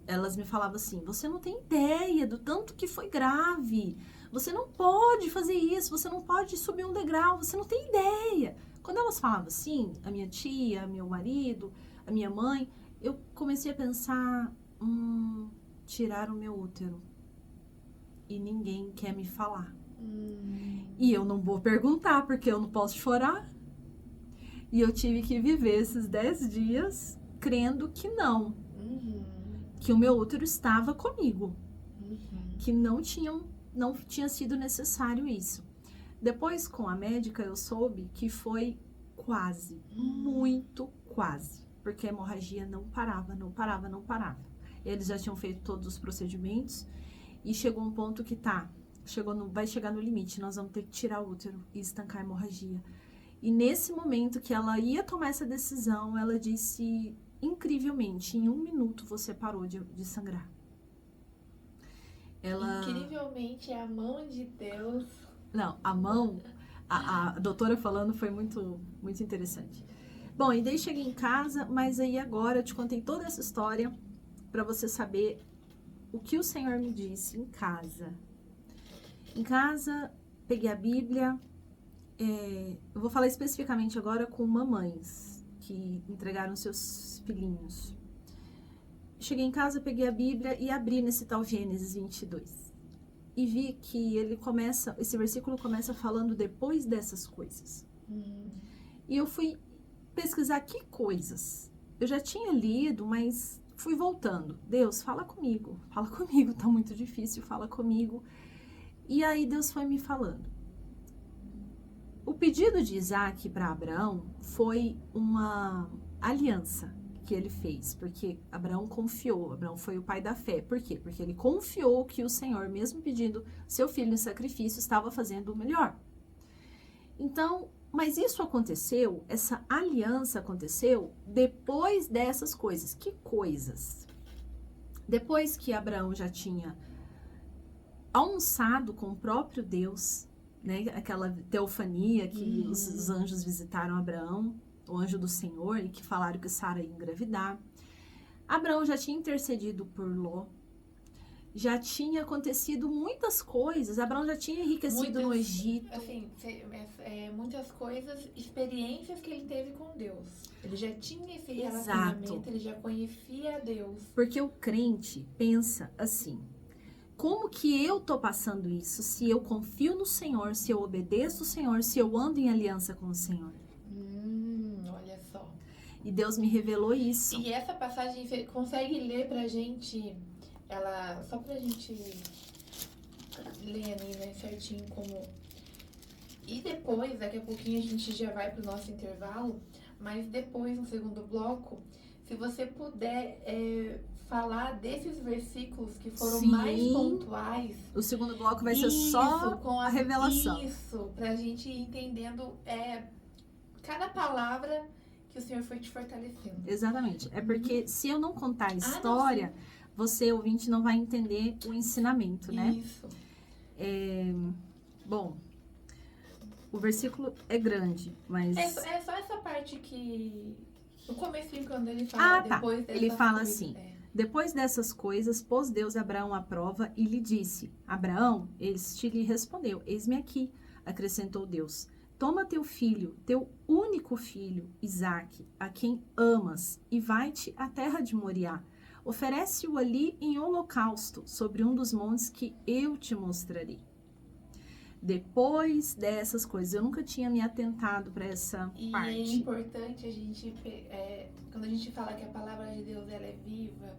B: Elas me falavam assim, você não tem ideia do tanto que foi grave. Você não pode fazer isso, você não pode subir um degrau, você não tem ideia. Quando elas falavam assim, a minha tia, meu marido, a minha mãe, eu comecei a pensar, tirar o meu útero. E ninguém quer me falar. E eu não vou perguntar, porque eu não posso chorar. E eu tive que viver esses 10 dias crendo que não. Que o meu útero estava comigo. que não tinha sido necessário isso. Depois, com a médica, eu soube que foi quase, muito quase, porque a hemorragia não parava. Eles já tinham feito todos os procedimentos e chegou um ponto que vai chegar no limite, nós vamos ter que tirar o útero e estancar a hemorragia. E nesse momento que ela ia tomar essa decisão, ela disse, incrivelmente, em 1 minuto você parou de sangrar.
A: Incrivelmente, é a mão de Deus.
B: Não, a mão, a doutora falando foi muito, muito interessante. Bom, e daí cheguei em casa, mas aí agora eu te contei toda essa história para você saber o que o Senhor me disse em casa. Em casa, peguei a Bíblia, eu vou falar especificamente agora com mamães que entregaram seus filhinhos. Cheguei em casa, peguei a Bíblia e abri nesse tal Gênesis 22. E vi que esse versículo começa falando depois dessas coisas. E eu fui pesquisar que coisas. Eu já tinha lido, mas fui voltando. Deus, fala comigo, tá muito difícil, fala comigo. E aí Deus foi me falando. O pedido de Isaac para Abraão foi uma aliança que ele fez, porque Abraão foi o pai da fé. Por quê? Porque ele confiou que o Senhor, mesmo pedindo seu filho em sacrifício, estava fazendo o melhor. Então, mas isso aconteceu, essa aliança aconteceu depois dessas coisas. Que coisas? Depois que Abraão já tinha almoçado com o próprio Deus, né? Aquela teofania que os anjos visitaram Abraão, o anjo do Senhor, e que falaram que Sara ia engravidar. Abraão já tinha intercedido por Ló. Já tinha acontecido muitas coisas. Abraão já tinha enriquecido no Egito.
A: Assim, muitas coisas, experiências que ele teve com Deus. Ele já tinha esse relacionamento, ele já conhecia a Deus.
B: Porque o crente pensa assim, como que eu tô passando isso se eu confio no Senhor, se eu obedeço o Senhor, se eu ando em aliança com o Senhor?
A: Olha só.
B: E Deus me revelou isso.
A: E essa passagem, você consegue ler pra gente, ela, só pra gente ler ali, né, certinho como... E depois, daqui a pouquinho a gente já vai pro nosso intervalo, mas depois, no segundo bloco, se você puder falar desses versículos que foram mais pontuais.
B: O segundo bloco vai ser só com a revelação.
A: Isso, pra gente ir entendendo cada palavra que o Senhor foi te fortalecendo.
B: Exatamente. É porque se eu não contar a história, você, ouvinte, não vai entender o ensinamento, né?
A: Isso.
B: Bom, o versículo é grande, mas...
A: É só essa parte que... No comecinho, quando ele fala depois dessas
B: ele fala
A: coisas,
B: assim, depois dessas coisas, pôs Deus Abraão à prova e lhe disse, Abraão, este lhe respondeu, eis-me aqui, acrescentou Deus, toma teu filho, teu único filho, Isaque, a quem amas, e vai-te à terra de Moriá, oferece-o ali em holocausto, sobre um dos montes que eu te mostrarei. Depois dessas coisas, eu nunca tinha me atentado para essa parte.
A: E é importante a gente, quando a gente fala que a palavra de Deus ela é viva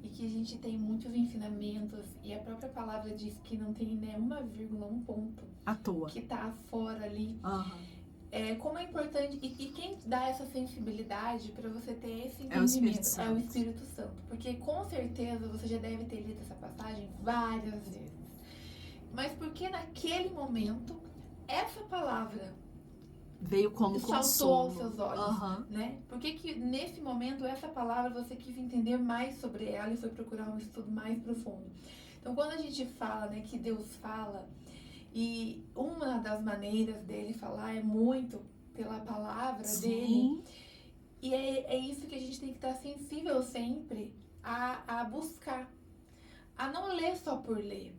A: e que a gente tem muitos ensinamentos e a própria palavra diz que não tem nenhuma vírgula, um ponto
B: à toa
A: que tá fora ali. Como é importante e quem dá essa sensibilidade para você ter esse entendimento é o Espírito Santo, porque com certeza você já deve ter lido essa passagem várias vezes. Mas porque naquele momento, essa palavra
B: veio como
A: saltou
B: consolo
A: aos seus olhos, né? Por que nesse momento, essa palavra, você quis entender mais sobre ela e foi procurar um estudo mais profundo? Então, quando a gente fala, né, que Deus fala, e uma das maneiras dele falar é muito pela palavra dele, e é isso que a gente tem que estar sensível sempre a buscar, a não ler só por ler,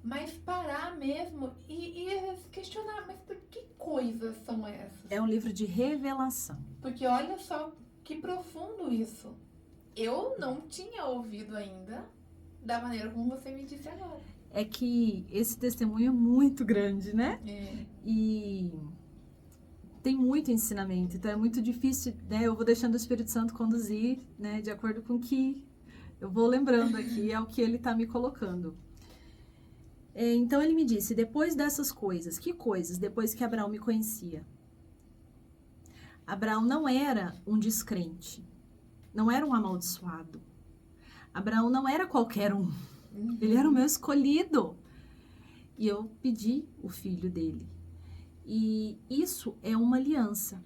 A: mas parar mesmo e questionar, mas que coisas são essas?
B: É um livro de revelação.
A: Porque olha só que profundo isso. Eu não tinha ouvido ainda da maneira como você me disse agora.
B: É que esse testemunho é muito grande, né? E tem muito ensinamento, então é muito difícil, né? Eu vou deixando o Espírito Santo conduzir, né? De acordo com o que eu vou lembrando aqui, é o que ele está me colocando. Então ele me disse, depois dessas coisas, que coisas? Depois que Abraão me conhecia. Abraão não era um descrente, não era um amaldiçoado. Abraão não era qualquer um, ele era o meu escolhido. E eu pedi o filho dele. E isso é uma aliança.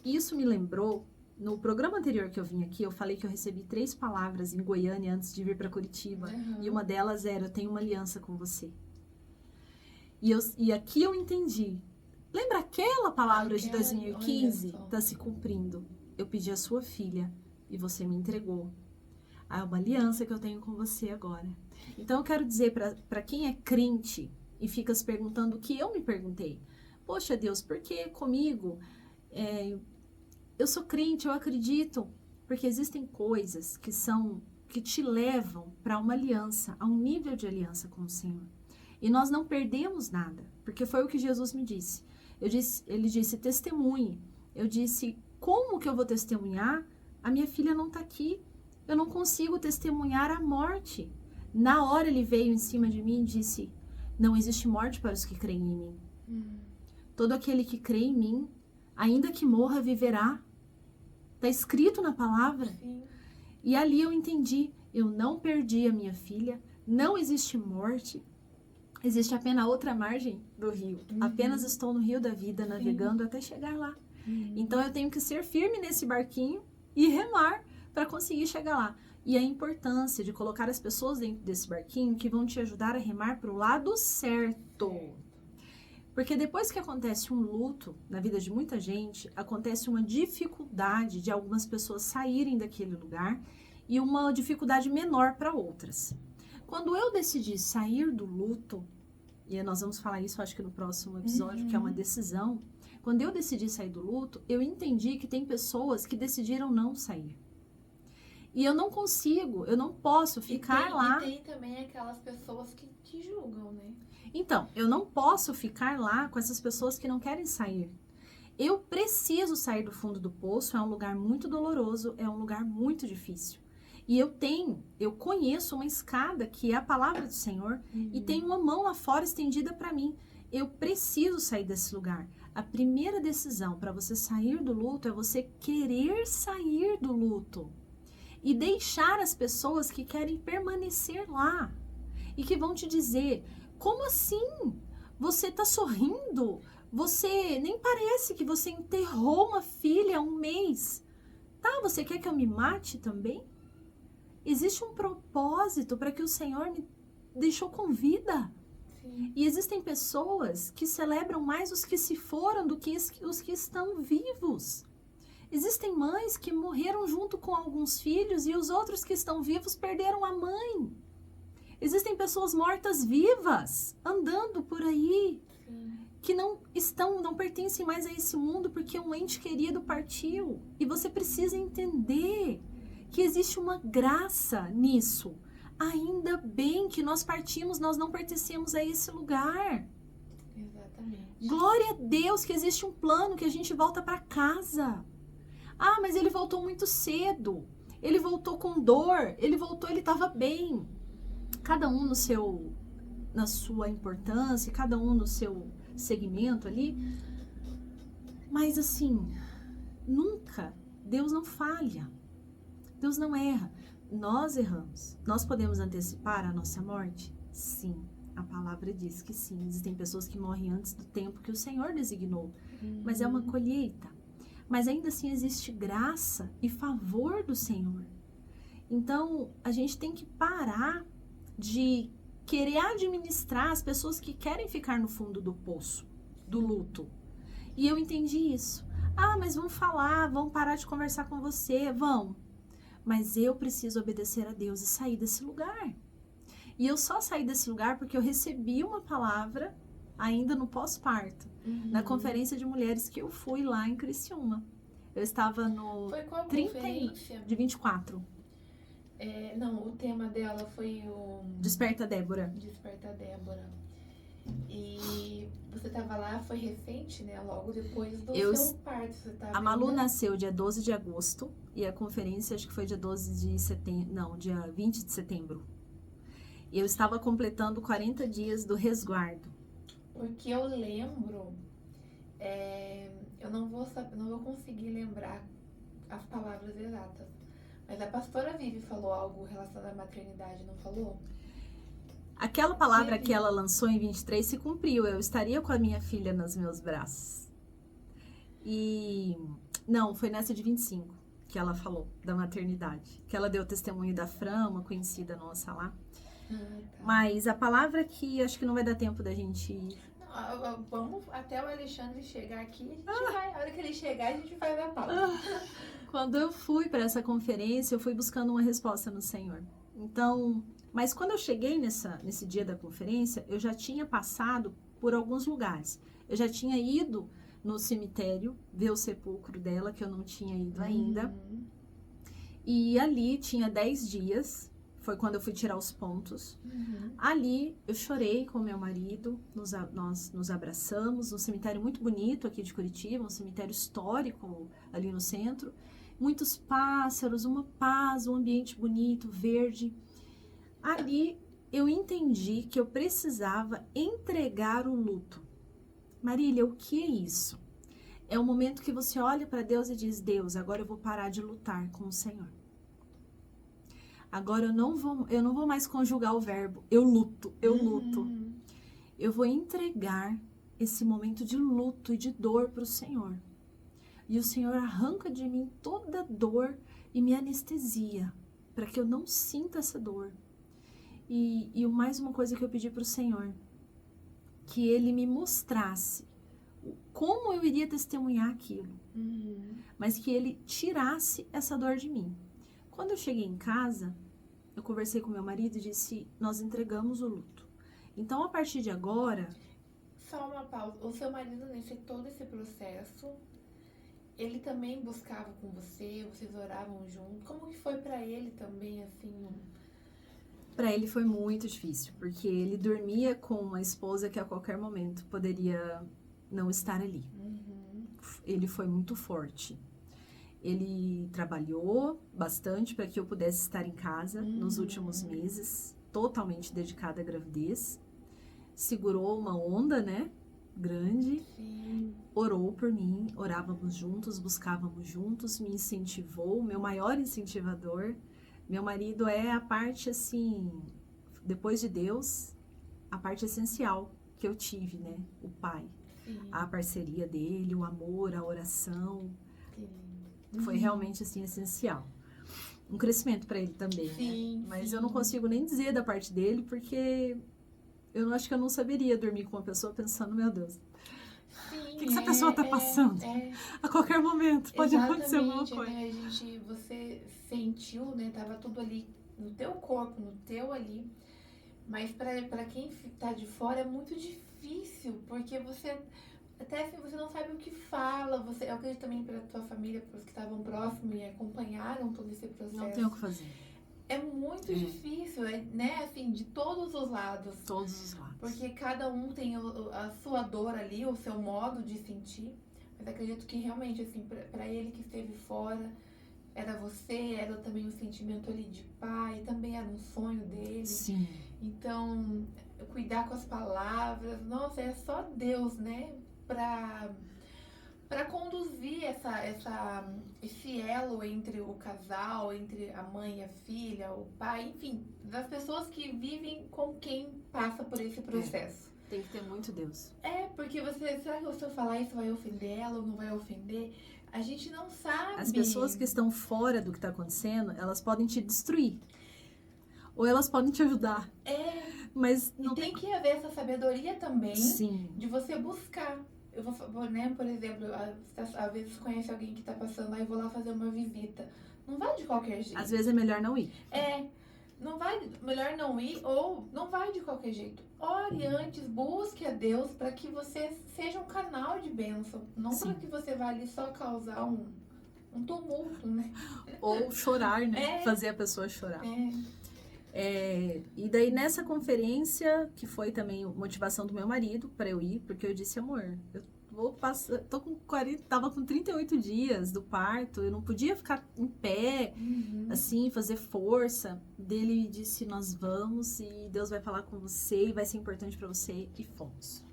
B: Isso me lembrou, no programa anterior que eu vim aqui, eu falei que eu recebi 3 palavras em Goiânia antes de vir para Curitiba. E uma delas era, eu tenho uma aliança com você. E aqui eu entendi. Lembra aquela palavra de 2015? Está se cumprindo. Eu pedi a sua filha e você me entregou. É uma aliança que eu tenho com você agora. Então eu quero dizer para quem é crente e fica se perguntando o que eu me perguntei. Poxa Deus, por que comigo? Eu sou crente, eu acredito. Porque existem coisas que te levam para uma aliança, a um nível de aliança com o Senhor. E nós não perdemos nada, porque foi o que Jesus me disse. Ele disse, testemunhe. Eu disse, como que eu vou testemunhar? A minha filha não está aqui. Eu não consigo testemunhar a morte. Na hora ele veio em cima de mim e disse, não existe morte para os que creem em mim. Todo aquele que crê em mim, ainda que morra, viverá. Está escrito na palavra.
A: Sim.
B: E ali eu entendi, eu não perdi a minha filha, não existe morte. Existe apenas a outra margem do rio. Apenas estou no rio da vida, navegando até chegar lá. Então eu tenho que ser firme nesse barquinho e remar para conseguir chegar lá. E a importância de colocar as pessoas dentro desse barquinho que vão te ajudar a remar para o lado certo. Porque depois que acontece um luto na vida de muita gente, acontece uma dificuldade de algumas pessoas saírem daquele lugar e uma dificuldade menor para outras. Quando eu decidi sair do luto, e nós vamos falar isso acho que no próximo episódio, que é uma decisão. Quando eu decidi sair do luto, eu entendi que tem pessoas que decidiram não sair. E eu não consigo, eu não posso ficar lá.
A: E tem também aquelas pessoas que te julgam, né?
B: Então, eu não posso ficar lá com essas pessoas que não querem sair. Eu preciso sair do fundo do poço, é um lugar muito doloroso, é um lugar muito difícil. E eu conheço uma escada que é a palavra do Senhor e tem uma mão lá fora estendida para mim. Eu preciso sair desse lugar. A primeira decisão para você sair do luto é você querer sair do luto e deixar as pessoas que querem permanecer lá e que vão te dizer, como assim? Você tá sorrindo? Você nem parece que você enterrou uma filha há um mês. Tá, você quer que eu me mate também? Existe um propósito para que o Senhor me deixou com vida.
A: Sim.
B: E existem pessoas que celebram mais os que se foram do que os que estão vivos. Existem mães que morreram junto com alguns filhos e os outros que estão vivos perderam a mãe. Existem pessoas mortas vivas, andando por aí, que não pertencem mais a esse mundo porque um ente querido partiu. E você precisa entender que existe uma graça nisso. Ainda bem que nós partimos, nós não pertencemos a esse lugar.
A: Exatamente.
B: Glória a Deus que existe um plano que a gente volta para casa. Ah, mas ele voltou muito cedo. Ele voltou com dor. Ele estava bem. Cada um na sua importância, cada um no seu segmento ali. Mas assim, nunca, Deus não falha. Deus não erra. Nós erramos. Nós podemos antecipar a nossa morte? Sim. A palavra diz que sim. Existem pessoas que morrem antes do tempo que o Senhor designou. Mas é uma colheita. Mas ainda assim existe graça e favor do Senhor. Então, a gente tem que parar de querer administrar as pessoas que querem ficar no fundo do poço, do luto. E eu entendi isso. Ah, mas vão falar, vão parar de conversar com você, vão. Mas eu preciso obedecer a Deus e sair desse lugar. E eu só saí desse lugar porque eu recebi uma palavra ainda no pós-parto, na conferência de mulheres que eu fui lá em Criciúma. Eu estava no
A: Foi qual
B: 30
A: conferência?
B: de 24.
A: Não, o tema dela foi o
B: Desperta Débora.
A: Desperta Débora. E você estava lá, foi recente, né? Logo depois do seu parto. Você tava
B: A Malu
A: ainda...
B: nasceu dia 12 de agosto e a conferência acho que foi dia 12 de setembro, não, dia 20 de setembro. Eu estava completando 40 dias do resguardo.
A: Porque eu lembro, eu não vou conseguir lembrar as palavras exatas, mas a pastora Vivi falou algo relacionado à maternidade, não falou?
B: Aquela palavra que ela lançou em 23 se cumpriu. Eu estaria com a minha filha nos meus braços. E não, foi nessa de 25 que ela falou da maternidade. Que ela deu testemunho da Fran, uma conhecida nossa lá.
A: Tá.
B: Mas a palavra que acho que não vai dar tempo da gente...
A: Não, vamos até o Alexandre chegar aqui. A hora que ele chegar, a gente faz a pausa.
B: Quando eu fui para essa conferência, eu fui buscando uma resposta no Senhor. Então, mas quando eu cheguei nesse dia da conferência, eu já tinha passado por alguns lugares. Eu já tinha ido no cemitério ver o sepulcro dela, que eu não tinha ido ainda. E ali tinha 10 dias, foi quando eu fui tirar os pontos. Ali eu chorei com meu marido, nós nos abraçamos, um cemitério muito bonito aqui de Curitiba, um cemitério histórico ali no centro. Muitos pássaros, uma paz, um ambiente bonito, verde. Ali eu entendi que eu precisava entregar o luto. Marília, o que é isso? É o momento que você olha para Deus e diz: Deus, agora eu vou parar de lutar com o Senhor. Agora eu não vou mais conjugar o verbo eu luto. Eu vou entregar esse momento de luto e de dor para o Senhor. E o Senhor arranca de mim toda dor e me anestesia, para que eu não sinta essa dor. E mais uma coisa que eu pedi para o Senhor, que Ele me mostrasse como eu iria testemunhar aquilo, mas que Ele tirasse essa dor de mim. Quando eu cheguei em casa, eu conversei com meu marido e disse: nós entregamos o luto. Então, a partir de agora...
A: Só uma pausa. O seu marido, nesse todo esse processo, ele também buscava com você? Vocês oravam juntos? Como que foi pra ele também, assim?
B: Para ele foi muito difícil, porque ele dormia com uma esposa que a qualquer momento poderia não estar ali. Ele foi muito forte. Ele trabalhou bastante para que eu pudesse estar em casa nos últimos meses, totalmente dedicada à gravidez. Segurou uma onda, né? Grande.
A: Sim.
B: Orou por mim, orávamos juntos, buscávamos juntos, me incentivou, meu maior incentivador. Meu marido é a parte, assim, depois de Deus, a parte essencial que eu tive, né? O pai.
A: Sim.
B: A parceria dele, o amor, a oração.
A: Sim.
B: Foi realmente, assim, essencial. Um crescimento para ele também,
A: Sim,
B: né? Mas
A: sim.
B: eu não consigo nem dizer da parte dele, porque eu acho que eu não saberia dormir com uma pessoa pensando: meu Deus,
A: Sim,
B: o que essa pessoa está passando? A qualquer momento pode acontecer alguma coisa.
A: Né? Você sentiu, né? Tava tudo ali no teu corpo, no teu ali. Mas pra quem tá de fora é muito difícil, porque você até assim, você não sabe o que fala. Eu acredito também pra tua família, pros que estavam próximos e acompanharam todo esse processo.
B: Não tem o que fazer.
A: É muito difícil, né? Assim, de todos os lados.
B: Todos os lados.
A: Porque cada um tem a sua dor ali, o seu modo de sentir. Mas acredito que realmente, assim, pra ele que esteve fora, era você, era também o sentimento ali de pai, também era um sonho dele.
B: Sim.
A: Então, cuidar com as palavras, nossa, é só Deus, né? Pra conduzir esse elo entre o casal, entre a mãe e a filha, o pai, enfim, das pessoas que vivem com quem passa por esse processo.
B: Tem que ter muito Deus.
A: Porque será que se eu falar isso vai ofender ela ou não vai ofender? A gente não sabe.
B: As pessoas que estão fora do que está acontecendo, elas podem te destruir. Ou elas podem te ajudar. Mas não
A: tem que haver essa sabedoria também.
B: Sim.
A: De você buscar. Eu vou, né, por exemplo, às vezes conhece alguém que tá passando, aí eu vou lá fazer uma visita. Não vai de qualquer jeito.
B: Às vezes é melhor não ir.
A: Não vai, melhor não ir, ou não vai de qualquer jeito. Ore antes, busque a Deus para que você seja um canal de bênção. Não para que você vá ali só causar um tumulto, né?
B: Ou chorar, né? Fazer a pessoa chorar. E daí nessa conferência, que foi também motivação do meu marido para eu ir, porque eu disse: amor, vou passar, tô com 40, tava com 38 dias do parto, eu não podia ficar em pé, assim, fazer força. Dele disse, nós vamos e Deus vai falar com você e vai ser importante para você, e fomos.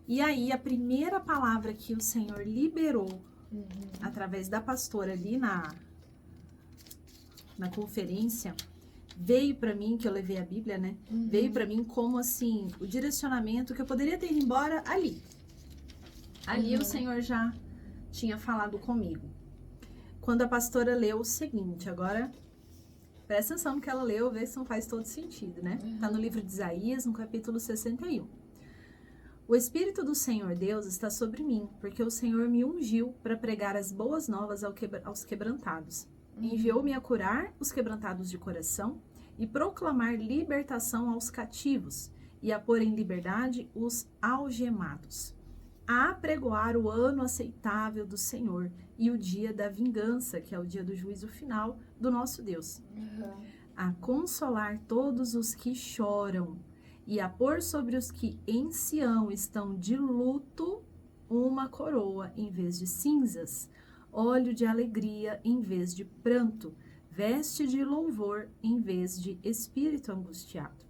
B: E aí, a primeira palavra que o Senhor liberou através da pastora ali na conferência, veio para mim, que eu levei a Bíblia, né? Veio para mim como, assim, o direcionamento que eu poderia ter ido embora ali. Ali o Senhor já tinha falado comigo. Quando a pastora leu o seguinte, agora presta atenção no que ela leu, vê se não faz todo sentido, né? Tá no livro de Isaías, no capítulo 61. O Espírito do Senhor Deus está sobre mim, porque o Senhor me ungiu para pregar as boas novas aos quebrantados. Enviou-me a curar os quebrantados de coração e proclamar libertação aos cativos e a pôr em liberdade os algemados. A apregoar o ano aceitável do Senhor e o dia da vingança, que é o dia do juízo final do nosso Deus. A consolar todos os que choram e a pôr sobre os que em Sião estão de luto uma coroa em vez de cinzas, óleo de alegria em vez de pranto, veste de louvor em vez de espírito angustiado,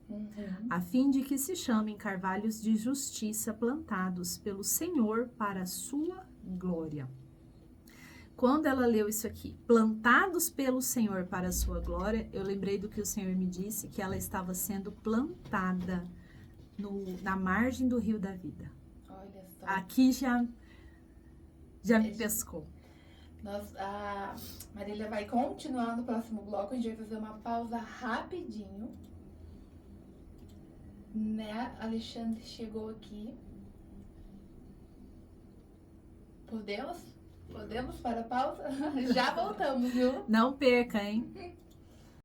B: a fim de que se chamem carvalhos de justiça plantados pelo Senhor para a sua glória. Quando ela leu isso aqui, plantados pelo Senhor para a sua glória, eu lembrei do que o Senhor me disse, que ela estava sendo plantada na margem do rio da vida.
A: Olha só.
B: Aqui já me pescou.
A: A Marília vai continuar no próximo bloco. A gente vai fazer uma pausa rapidinho. Né? Alexandre chegou aqui. Podemos para a pausa? Já voltamos, viu?
B: Não perca, hein?